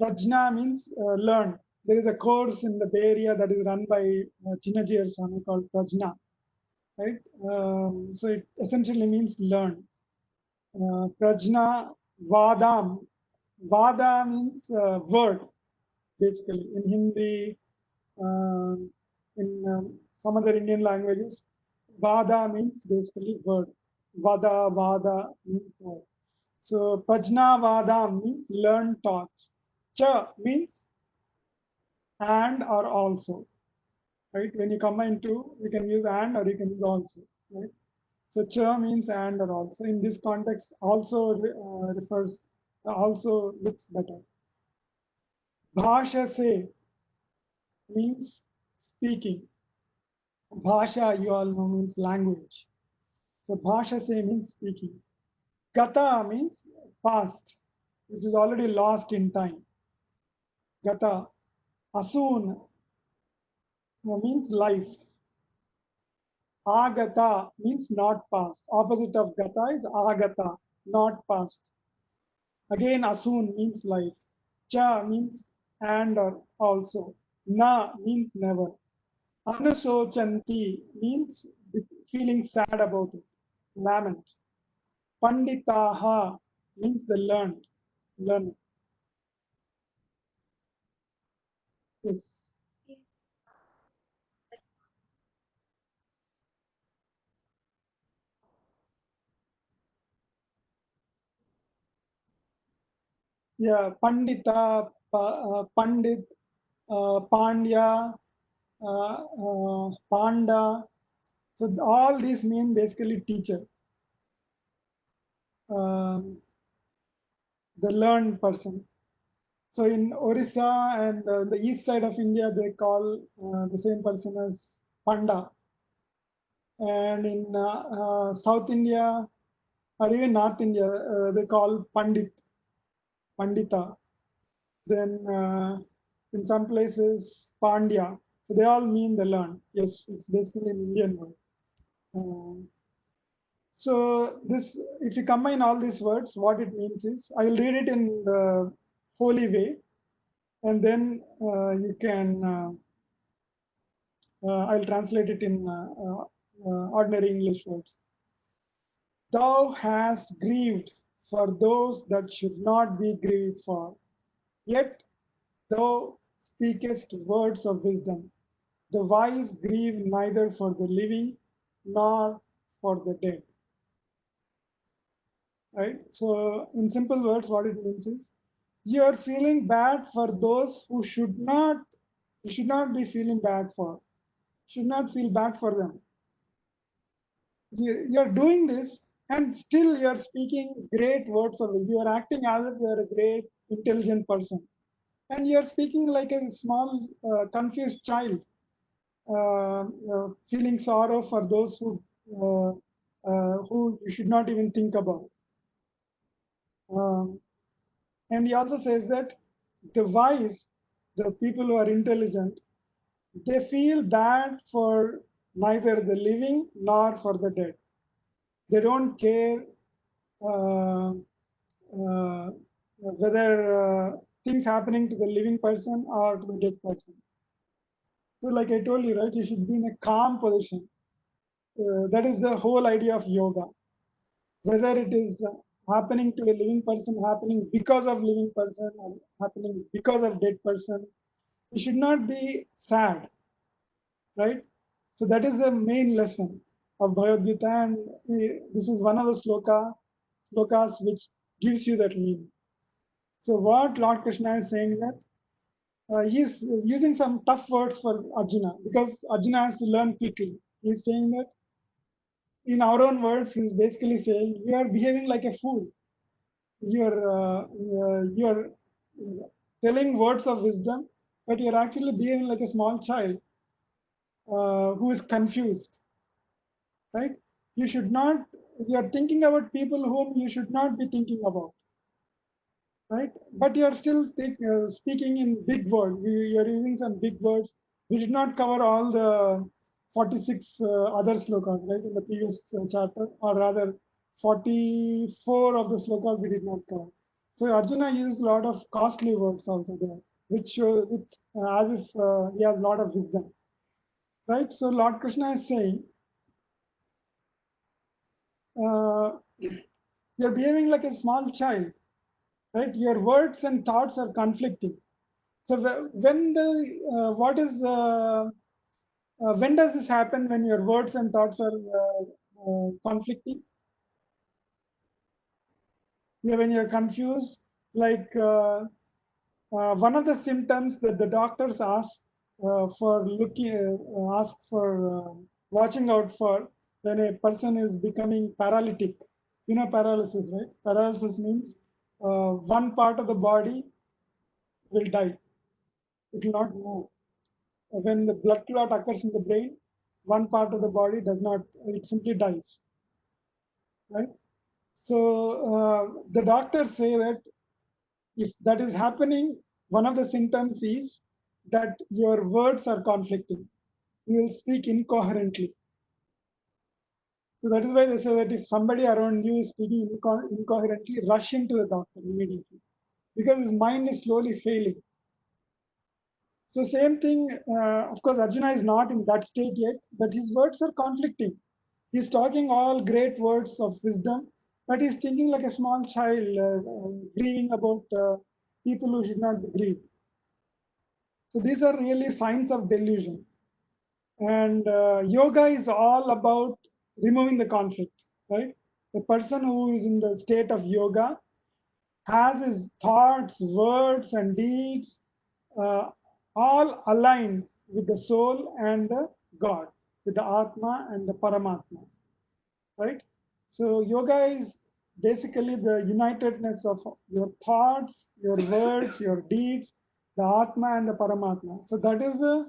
Prajna means learn. There is a course in the Bay Area that is run by Chinajir Swami called Prajna, right? So it essentially means learn. Prajna Vadam. Vada means word, basically. In Hindi, in some other Indian languages, Vada means basically word. Vada means word. So Prajna Vadam means learn thoughts. Cha means and or also, right? When you combine two, you can use and or you can use also, right? So cha means and or also. In this context, also refers, also looks better. Bhasha se means speaking. Bhasha, you all know, means language. So bhasha se means speaking. Gata means past, which is already lost in time. Gata. Asoon means life. Agata means not past. Opposite of gata is agata, not past. Again, asoon means life. Cha means and or also. Na means never. Anusochanti means feeling sad about it, lament. Panditaha means the learned, learn. Yes. Yes. Yeah, Pandita, Pandit, Pandya, Panda. So all these mean basically teacher, um, the learned person. So in Orissa and the east side of India, they call the same person as Panda. And in South India or even North India, they call Pandit, Pandita. Then in some places, Pandya. So they all mean the learned. Yes, it's basically an Indian word. Um, so this, if you combine all these words, what it means is, I will read it in the holy way, and then you can, I'll translate it in ordinary English words. Thou hast grieved for those that should not be grieved for, yet thou speakest words of wisdom. The wise grieve neither for the living nor for the dead. Right? So, in simple words, what it means is you are feeling bad for those who should not, you should not be feeling bad for, should not feel bad for them. You're doing this and still you're speaking great words of it. You are acting as if you're a great, intelligent person. And you're speaking like a small, confused child, feeling sorrow for those who you should not even think about. Um, and he also says that the wise, the people who are intelligent, they feel bad for neither the living nor for the dead. They don't care uh, whether things happening to the living person or to the dead person. So, like I told you, right, you should be in a calm position. That is the whole idea of yoga. Whether it is happening to a living person, happening because of living person, or happening because of dead person, you should not be sad, right? So that is the main lesson of Bhagavad Gita, and this is one of the slokas which gives you that meaning. So what Lord Krishna is saying that he is using some tough words for Arjuna because Arjuna has to learn quickly. He's saying that in our own words, he's basically saying you are behaving like a fool. You're telling words of wisdom, but you're actually behaving like a small child who is confused, right? You should not. You're thinking about people whom you should not be thinking about, right? But you're still speaking in big words. You're using some big words. We did not cover all the 46 other slokas, right, in the previous chapter, or rather, 44 of the slokas we did not cover. So Arjuna used a lot of costly words also there, which show it as if he has a lot of wisdom, right? So Lord Krishna is saying, you're behaving like a small child, right? Your words and thoughts are conflicting. So when the when does this happen? When your words and thoughts are conflicting? Yeah, when you're confused, like one of the symptoms that the doctors ask for watching out for when a person is becoming paralytic. You know paralysis, right? Paralysis means one part of the body will die. It will not move. When the blood clot occurs in the brain, one part of the body does not, it simply dies, right? So the doctors say that if that is happening, one of the symptoms is that your words are conflicting. You will speak incoherently. So that is why they say that if somebody around you is speaking incoherently, rush into the doctor immediately because his mind is slowly failing. So same thing, of course, Arjuna is not in that state yet, but his words are conflicting. He's talking all great words of wisdom, but he's thinking like a small child, grieving about people who should not be grieved. So these are really signs of delusion. And yoga is all about removing the conflict, right? The person who is in the state of yoga has his thoughts, words, and deeds uh, all aligned with the soul and the God, with the Atma and the Paramatma, right? So yoga is basically the unitedness of your thoughts, your words, your deeds, the Atma and the Paramatma. So that is a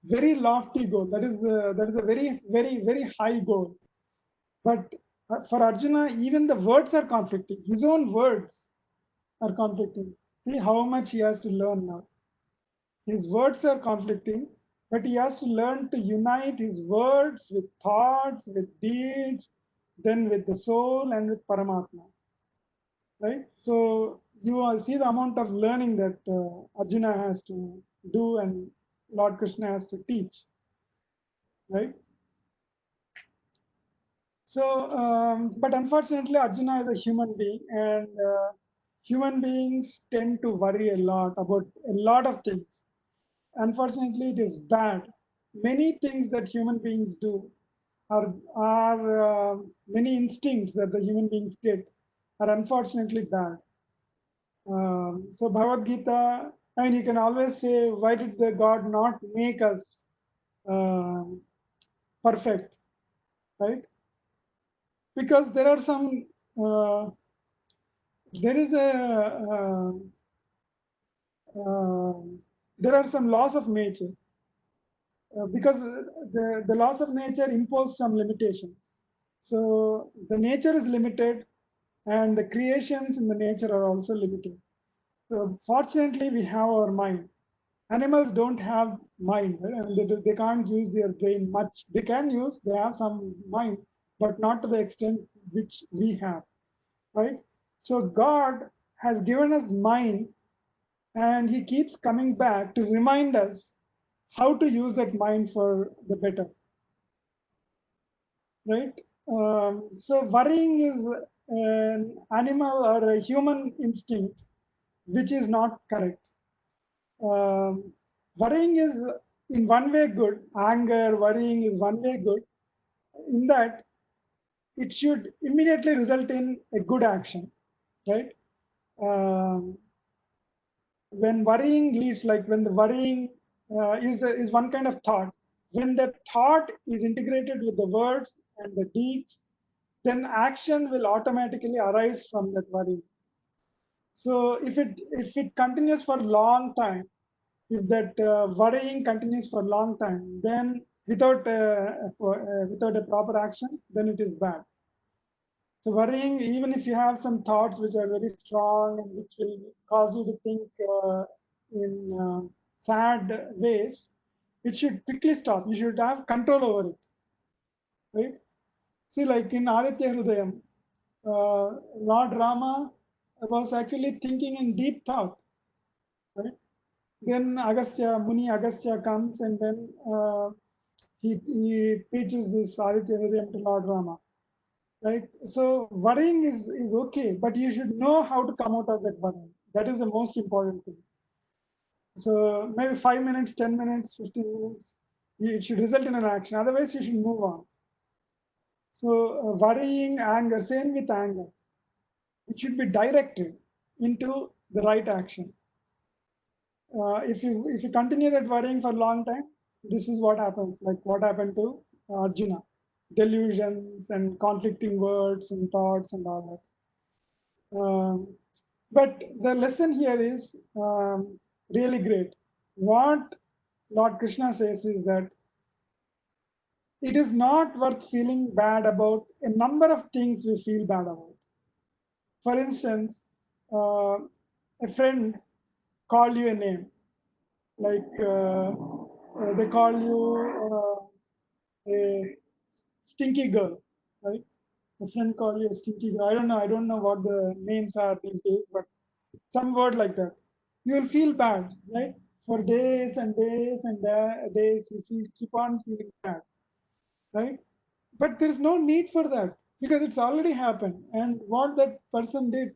very lofty goal. That is a very high goal. But for Arjuna, even the words are conflicting. His own words are conflicting. See how much he has to learn now. His words are conflicting, but he has to learn to unite his words with thoughts, with deeds, then with the soul and with Paramatma. Right? So you see the amount of learning that Arjuna has to do and Lord Krishna has to teach. Right? So, but unfortunately, Arjuna is a human being, and human beings tend to worry a lot about a lot of things. Unfortunately, it is bad. Many things that human beings do are many instincts that the human beings get are unfortunately bad. So Bhagavad Gita, I mean, you can always say, why did the God not make us uh, perfect, right? Because there are some, there is uh, there are some laws of nature. Because the laws of nature impose some limitations. So the nature is limited and the creations in the nature are also limited. So fortunately, we have our mind. Animals don't have mind, right? And they can't use their brain much. They can use, they have some mind, but not to the extent which we have, right? So God has given us mind and he keeps coming back to remind us how to use that mind for the better, right? So worrying is an animal or a human instinct, which is not correct. Worrying is in one way good. Anger, worrying is one way good. In that, it should immediately result in a good action, right? Um, when worrying leads, like when the worrying is one kind of thought. When that thought is integrated with the words and the deeds, then action will automatically arise from that worry. So if it continues for a long time, if that worrying continues for a long time, then without a proper action, then it is bad. So worrying, even if you have some thoughts which are very strong and which will cause you to think in sad ways, it should quickly stop. You should have control over it, right? See, like in Aditya Hrudayam, Lord Rama was actually thinking in deep thought, right? Then Muni Agastya comes, and then he preaches this Aditya Hridayam to Lord Rama, right? So worrying is okay, but you should know how to come out of that worrying. That is the most important thing. So maybe 5 minutes, 10 minutes, 15 minutes, it should result in an action. Otherwise, you should move on. So worrying, anger, same with anger. It should be directed into the right action. If you continue that worrying for a long time, this is what happens. Like what happened to Arjuna, delusions and conflicting words and thoughts and all that. But the lesson here is really great. What Lord Krishna says is that it is not worth feeling bad about a number of things we feel bad about. For instance, a friend called you a name, like they call you a stinky girl, right? A friend called you a stinky girl. I don't know what the names are these days, but some word like that. You will feel bad, right? For days and days and days, keep on feeling bad, right? But there is no need for that because it's already happened. And what that person did,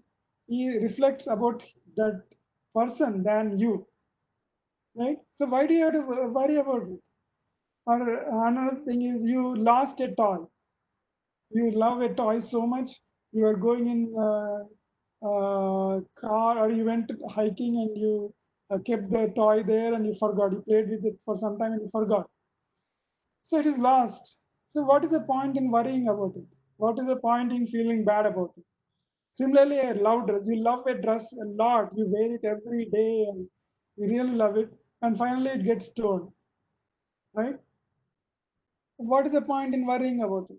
he reflects about that person than you, right? So why do you have to worry about it? Or another thing is you lost a toy. You love a toy so much, you are going in car or you went hiking and you kept the toy there and you forgot. You played with it for some time and you forgot. So it is lost. So what is the point in worrying about it? What is the point in feeling bad about it? Similarly, a love dress. You love a dress a lot. You wear it every day and you really love it. And finally it gets torn, right? What is the point in worrying about it?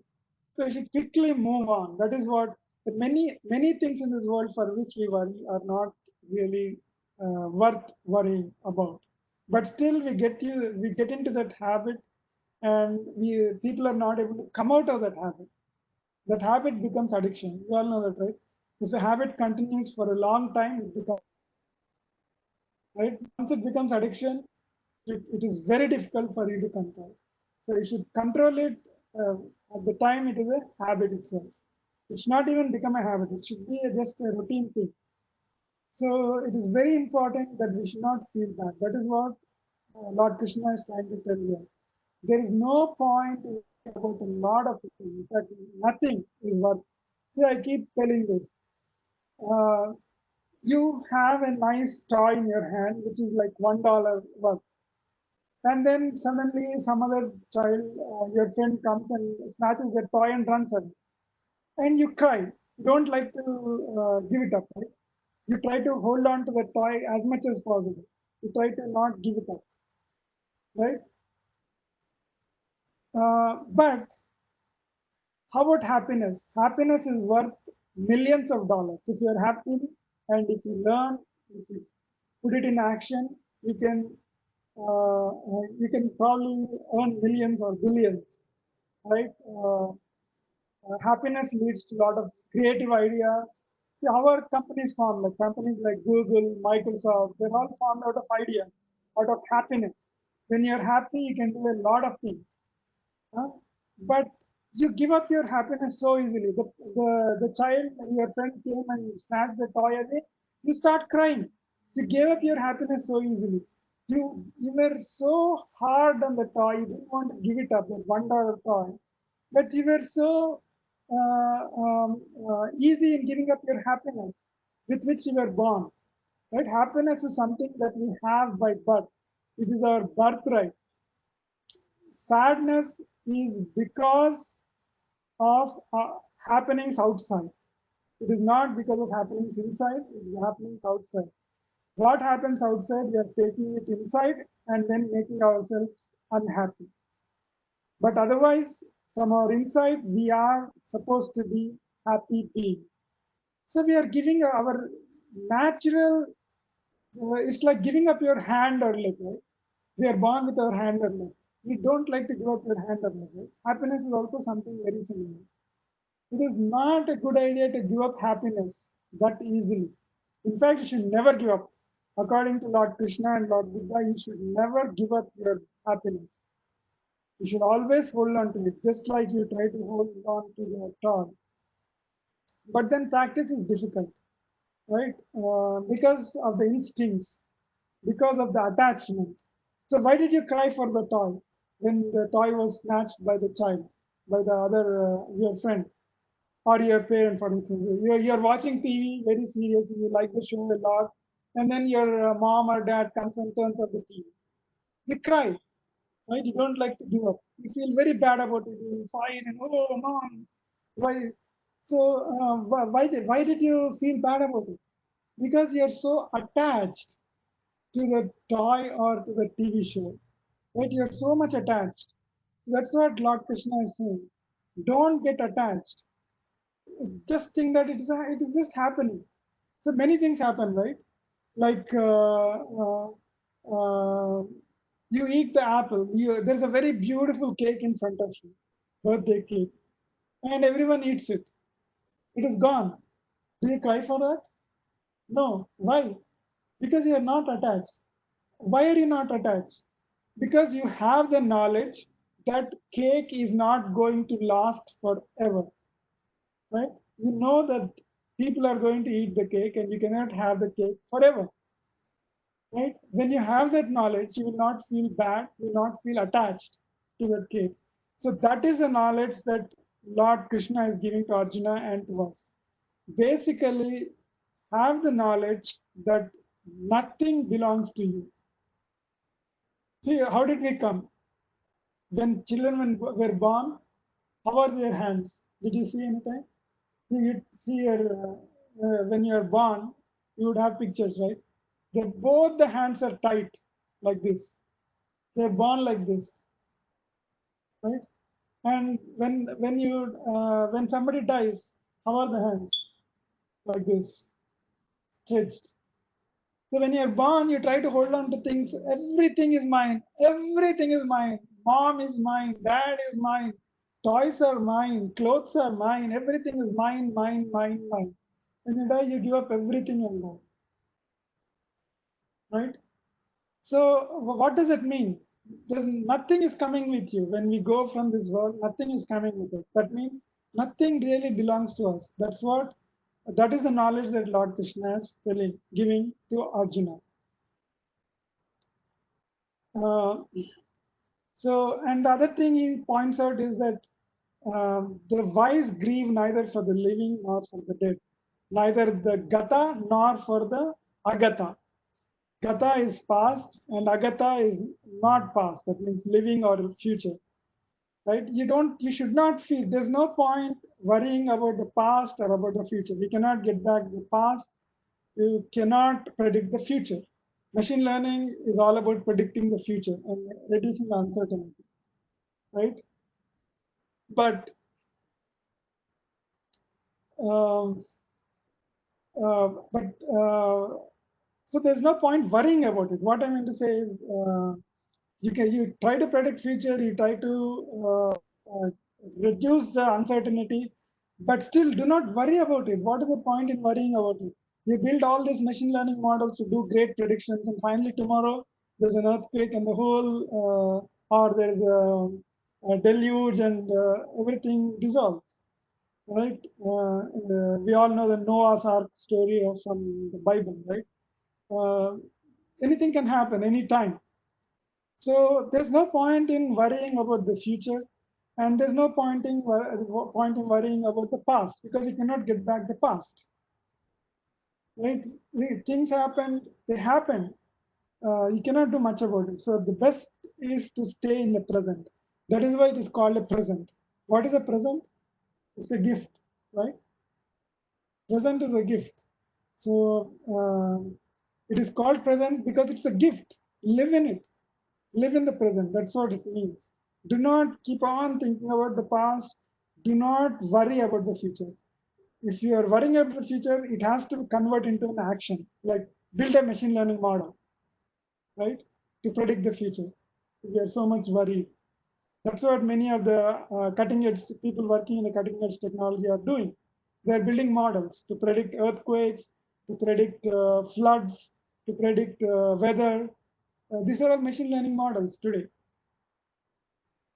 So you should quickly move on. That is what many things in this world for which we worry are not really worth worrying about. But still, we get into that habit, and we people are not able to come out of that habit. That habit becomes addiction. You all know that, right? If a habit continues for a long time, it becomes right. Once it becomes addiction, it is very difficult for you to control. So you should control it at the time it is a habit itself. It should not even become a habit. It should be just a routine thing. So it is very important that we should not feel bad. That is what Lord Krishna is trying to tell you. There is no point in about a lot of things. In fact, nothing is worth. See, I keep telling this. Uh, you have a nice toy in your hand, which is like $1 worth, and then suddenly some other child, your friend comes and snatches the toy and runs away, and you cry. You don't like to give it up, right? You try to hold on to the toy as much as possible. You try to not give it up, right? But how about happiness? Happiness is worth millions of dollars. If you're happy and if you learn, if you put it in action, you can probably earn millions or billions, right? Happiness leads to a lot of creative ideas. See, our companies form, like companies like Google, Microsoft, they're all formed out of ideas, out of happiness. When you're happy, you can do a lot of things. Huh? But you give up your happiness so easily. The child, your friend came and snatched the toy away, you start crying. You gave up your happiness so easily. You were so hard on the toy, you didn't want to give it up, that $1 toy. But you were so easy in giving up your happiness with which you were born. Right? Happiness is something that we have by birth. It is our birthright. Sadness is because of happenings outside. It is not because of happenings inside, it is happenings outside. What happens outside, we are taking it inside and then making ourselves unhappy. But otherwise, from our inside, we are supposed to be happy beings. So we are giving our natural, it's like giving up your hand or leg, right? We are born with our hand or leg. We don't like to give up your hand or leg, right? Happiness is also something very similar. It is not a good idea to give up happiness that easily. In fact, you should never give up. According to Lord Krishna and Lord Buddha, you should never give up your happiness. You should always hold on to it, just like you try to hold on to the toy. But then practice is difficult, right? Because of the instincts, because of the attachment. So why did you cry for the toy when the toy was snatched by the child, by the other your friend or your parent, for instance? You're watching TV very seriously, you like the show a lot, and then your mom or dad comes and turns off the TV. You cry, right? You don't like to give up. You feel very bad about it. You fight and oh mom, why? So why did you feel bad about it? Because you're so attached to the toy or to the TV show, right? You're so much attached. So that's what Lord Krishna is saying. Don't get attached. Just think that it is just happening. So many things happen, right? Like you eat the apple. There's a very beautiful cake in front of you, birthday cake, and everyone eats it. It is gone. Do you cry for that? No. Why? Because you are not attached. Why are you not attached? Because you have the knowledge that cake is not going to last forever, right? You know that people are going to eat the cake and you cannot have the cake forever, right? When you have that knowledge, you will not feel bad, you will not feel attached to that cake. So that is the knowledge that Lord Krishna is giving to Arjuna and to us. Basically, have the knowledge that nothing belongs to you. See, how did we come? When children were born, how are their hands? Did you see anytime? You see when you are born, you would have pictures, right? Both the hands are tight like this. They're born like this, right? And when somebody dies, how are the hands? Like this, stretched. So when you're born, you try to hold on to things. Everything is mine. Everything is mine. Mom is mine. Dad is mine. Toys are mine. Clothes are mine. Everything is mine, mine, mine, mine. When you die, you give up everything and go. Right? So what does it mean? There's nothing is coming with you. When we go from this world, nothing is coming with us. That means nothing really belongs to us. That is the knowledge that Lord Krishna is giving to Arjuna. Uh, So, and the other thing he points out is that the wise grieve neither for the living nor for the dead, neither the gata nor for the agata. Gata is past and agata is not past. That means living or future, right? You should not feel, there's no point worrying about the past or about the future. We cannot get back the past. You cannot predict the future. Machine learning is all about predicting the future and reducing the uncertainty, right? But um, but so there's no point worrying about it. What I mean to say is, you try to predict future, you try to reduce the uncertainty, but still do not worry about it. What is the point in worrying about it? You build all these machine learning models to do great predictions, and finally tomorrow there's an earthquake and the whole, or there's a deluge and everything dissolves, right? We all know the Noah's Ark story from the Bible, right? Uh, Anything can happen anytime. So there's no point in worrying about the future, and there's no point in worrying about the past because you cannot get back the past, right? Things happen, they happen. You cannot do much about it. So the best is to stay in the present. That is why it is called a present. What is a present? It's a gift, right? Present is a gift. So it is called present because it's a gift. Live in it. Live in the present. That's what it means. Do not keep on thinking about the past. Do not worry about the future. If you are worrying about the future, it has to convert into an action, like build a machine learning model, right, to predict the future. We are so much worried. That's what many of the cutting edge people working in the cutting edge technology are doing. They're building models to predict earthquakes, to predict floods, to predict weather. These are all machine learning models today,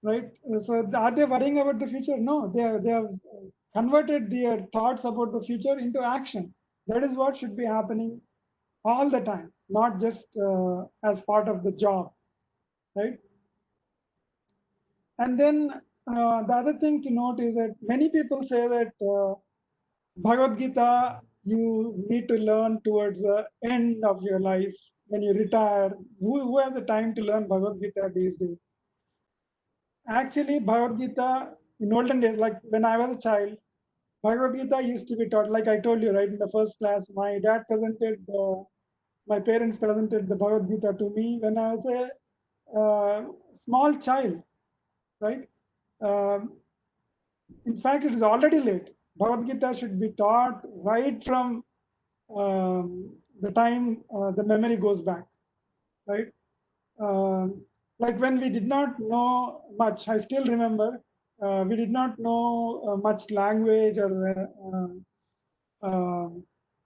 right? So are they worrying about the future? No, they have converted their thoughts about the future into action. That is what should be happening all the time, not just as part of the job, right? And then the other thing to note is that many people say that Bhagavad Gita you need to learn towards the end of your life when you retire. Who has the time to learn Bhagavad Gita these days? Actually, Bhagavad Gita in olden days, like when I was a child, Bhagavad Gita used to be taught, like I told you, right, in the first class, my parents presented the Bhagavad Gita to me when I was a small child, right? Um, in fact, it is already late. Bhagavad Gita should be taught right from the time the memory goes back, right? Um, like when we did not know much, I still remember we did not know much language or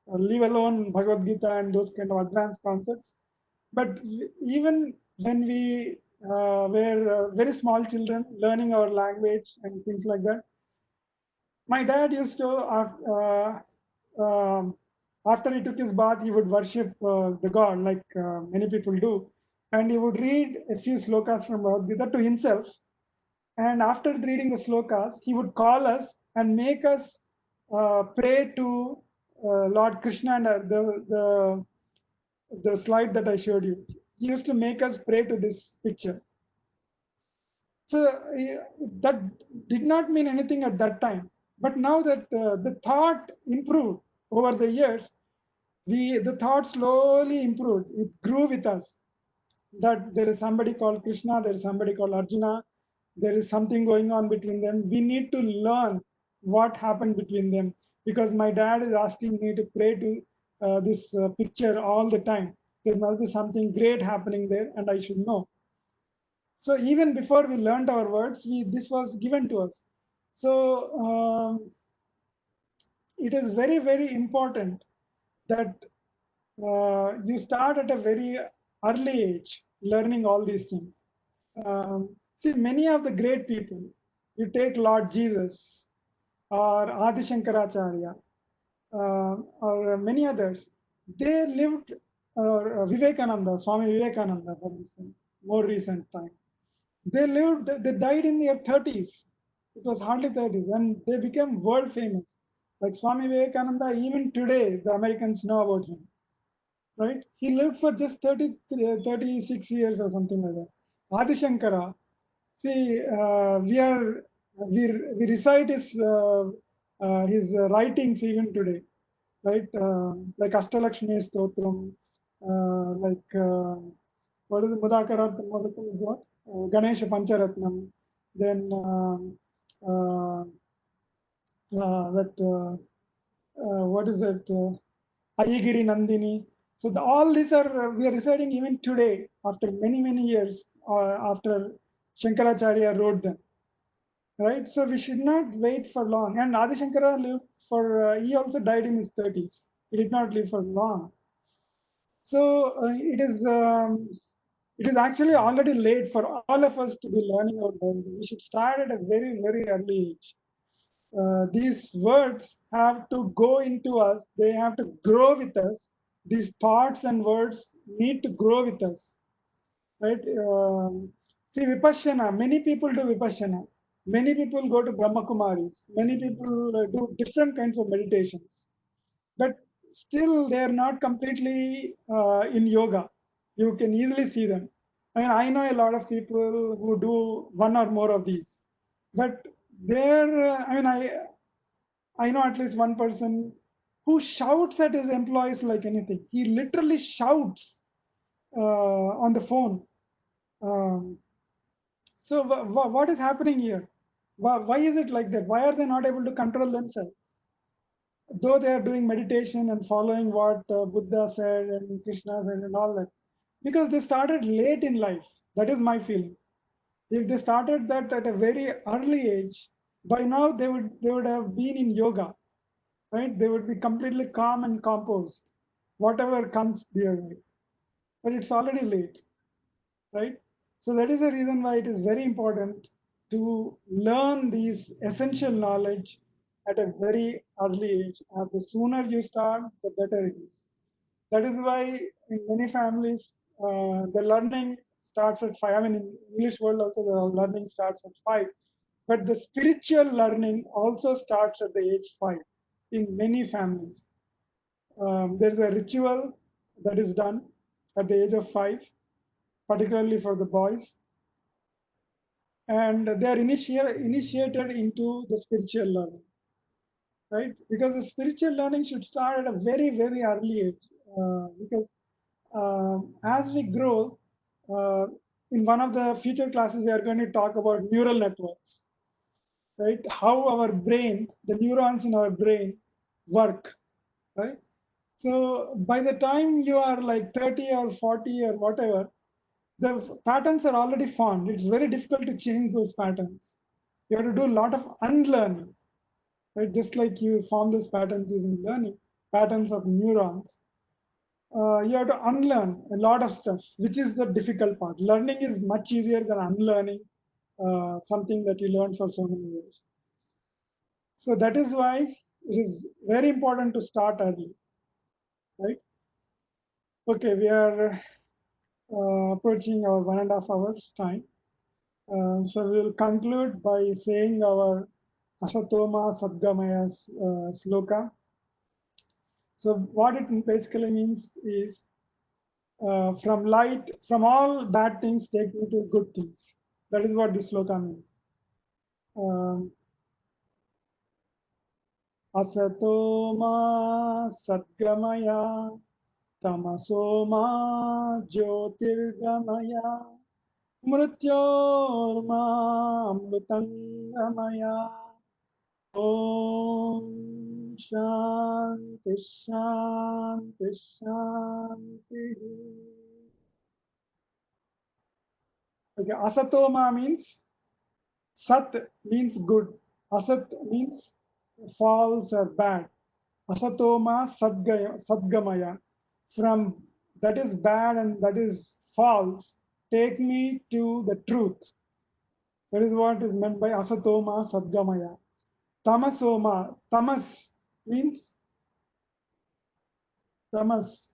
leave alone Bhagavad Gita and those kind of advanced concepts. But even when we were very small children learning our language and things like that, my dad used to, after he took his bath, he would worship the God like many people do. And he would read a few slokas from Bhagavad Gita to himself. And after reading the slokas, he would call us and make us pray to Lord Krishna and the slide that I showed you. He used to make us pray to this picture. So that did not mean anything at that time. But now that the thought improved over the years, the thought slowly improved. It grew with us that there is somebody called Krishna, there is somebody called Arjuna, there is something going on between them. We need to learn what happened between them because my dad is asking me to pray to this picture all the time. There must be something great happening there, and I should know. So even before we learned our words, this was given to us. So it is very, very important that you start at a very early age learning all these things. See, many of the great people, you take Lord Jesus or Adi Shankaracharya or many others, they lived, or Vivekananda, Swami Vivekananda, for instance, more recent time. They died in their 30s. It was hardly 30s, and they became world famous. Like Swami Vivekananda, even today, the Americans know about him, right? He lived for just 36 years or something like that. Adi Shankara, see, we recite his writings even today, right? Like Ashtalakshmi Stotram, like what is it? Mudakarat Modakam is what? Ganesha Pancharatnam. Then that what is it? Ayigiri Nandini. So all these are we are reciting even today after many years after Shankaracharya wrote them, right? So we should not wait for long. And Adi Shankara lived for he also died in his 30s. He did not live for long. So it is actually already late for all of us to be learning our Bible. We should start at a very early age. These words have to go into us. They have to grow with us. These thoughts and words need to grow with us, right? See, Vipassana, many people do Vipassana. Many people go to Brahma Kumaris. Many people do different kinds of meditations. But still, they are not completely in yoga. You can easily see them. I mean, I know a lot of people who do one or more of these. But there, I know at least one person who shouts at his employees like anything. He literally shouts on the phone. Um, so what is happening here? Why is it like that? Why are they not able to control themselves? Though they are doing meditation and following what Buddha said and Krishna said and all that, because they started late in life. That is my feeling. If they started that at a very early age, by now they would have been in yoga. right? They would be completely calm and composed, whatever comes their way. But it's already late, right? So that is the reason why it is very important to learn these essential knowledge at a very early age. The sooner you start, the better it is. That is why in many families, the learning starts at 5. I mean, in English world also, the learning starts at 5. But the spiritual learning also starts at the age 5 in many families. There's a ritual that is done at the age of 5, particularly for the boys, and they are initiated into the spiritual learning, right? Because the spiritual learning should start at a very early age, because as we grow, uh, in one of the future classes, we are going to talk about neural networks, right? How our brain, the neurons in our brain work, right? So by the time you are like 30 or 40 or whatever, the patterns are already formed. It's very difficult to change those patterns. You have to do a lot of unlearning, right? Just like you form those patterns using learning, patterns of neurons. You have to unlearn a lot of stuff, which is the difficult part. Learning is much easier than unlearning something that you learned for so many years. So that is why it is very important to start early, right? Okay, we are approaching our 1.5 hours time. So we will conclude by saying our Asatoma Sadgamaya sloka. So what it basically means is, from all bad things, take me to good things. That is what this sloka means. Um, Asatoma Sadgamaya Tamasoma Jyotirgamaya Mrityorma Amrutangamaya. Om Shanti Shanti Shanti. Okay, Asatoma means, Sat means good. Asat means false or bad. Asatoma Sadgamaya. From that is bad and that is false, take me to the truth. That is what is meant by Asatoma Sadgamaya. Tamasoma. Tamas means, tamas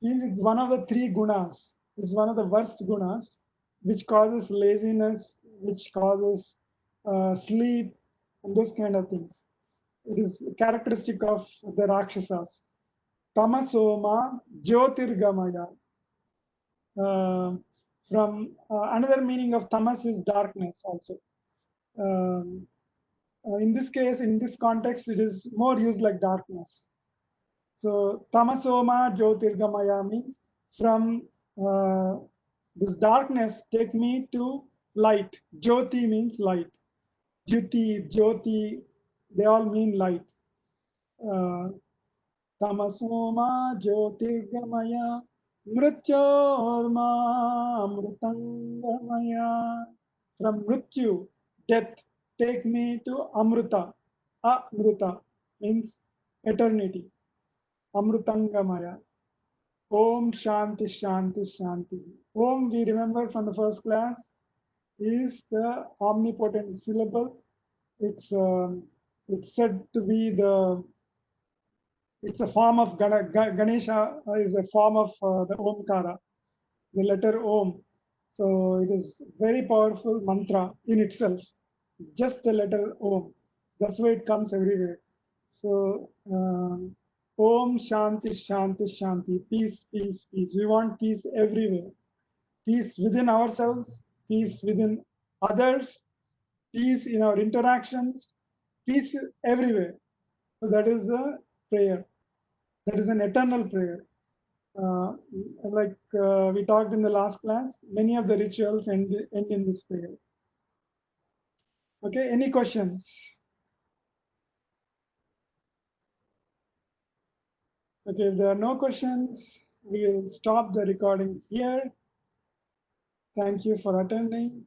means it's one of the 3 gunas. It's one of the worst gunas, which causes laziness, which causes sleep, and those kind of things. It is characteristic of the Rakshasas. Tamasoma Jyotirgamaya. Uh, from another meaning of tamas is darkness also. Um, in this case, in this context, it is more used like darkness. So tamasoma jyotirgamaya means, from this darkness, take me to light. Jyoti means light. Jyoti, they all mean light. Tamasoma jyotirgamaya mrityorma amrutangamaya. From mrityu, death, take me to amruta. Amruta means eternity. Amrutangamaya. Om Shanti Shanti Shanti. Om, we remember from the first class, is the omnipotent syllable. It's said to be it's a form of Ganesha, is a form of the Omkara, the letter Om. So it is very powerful mantra in itself, just the letter Om. That's why it comes everywhere. So Om Shanti Shanti Shanti. Peace, peace, peace. We want peace everywhere. Peace within ourselves, peace within others, peace in our interactions, peace everywhere. So that is the prayer. That is an eternal prayer. Like we talked in the last class, many of the rituals end in this prayer. Okay, any questions? Okay, if there are no questions, we will stop the recording here. Thank you for attending.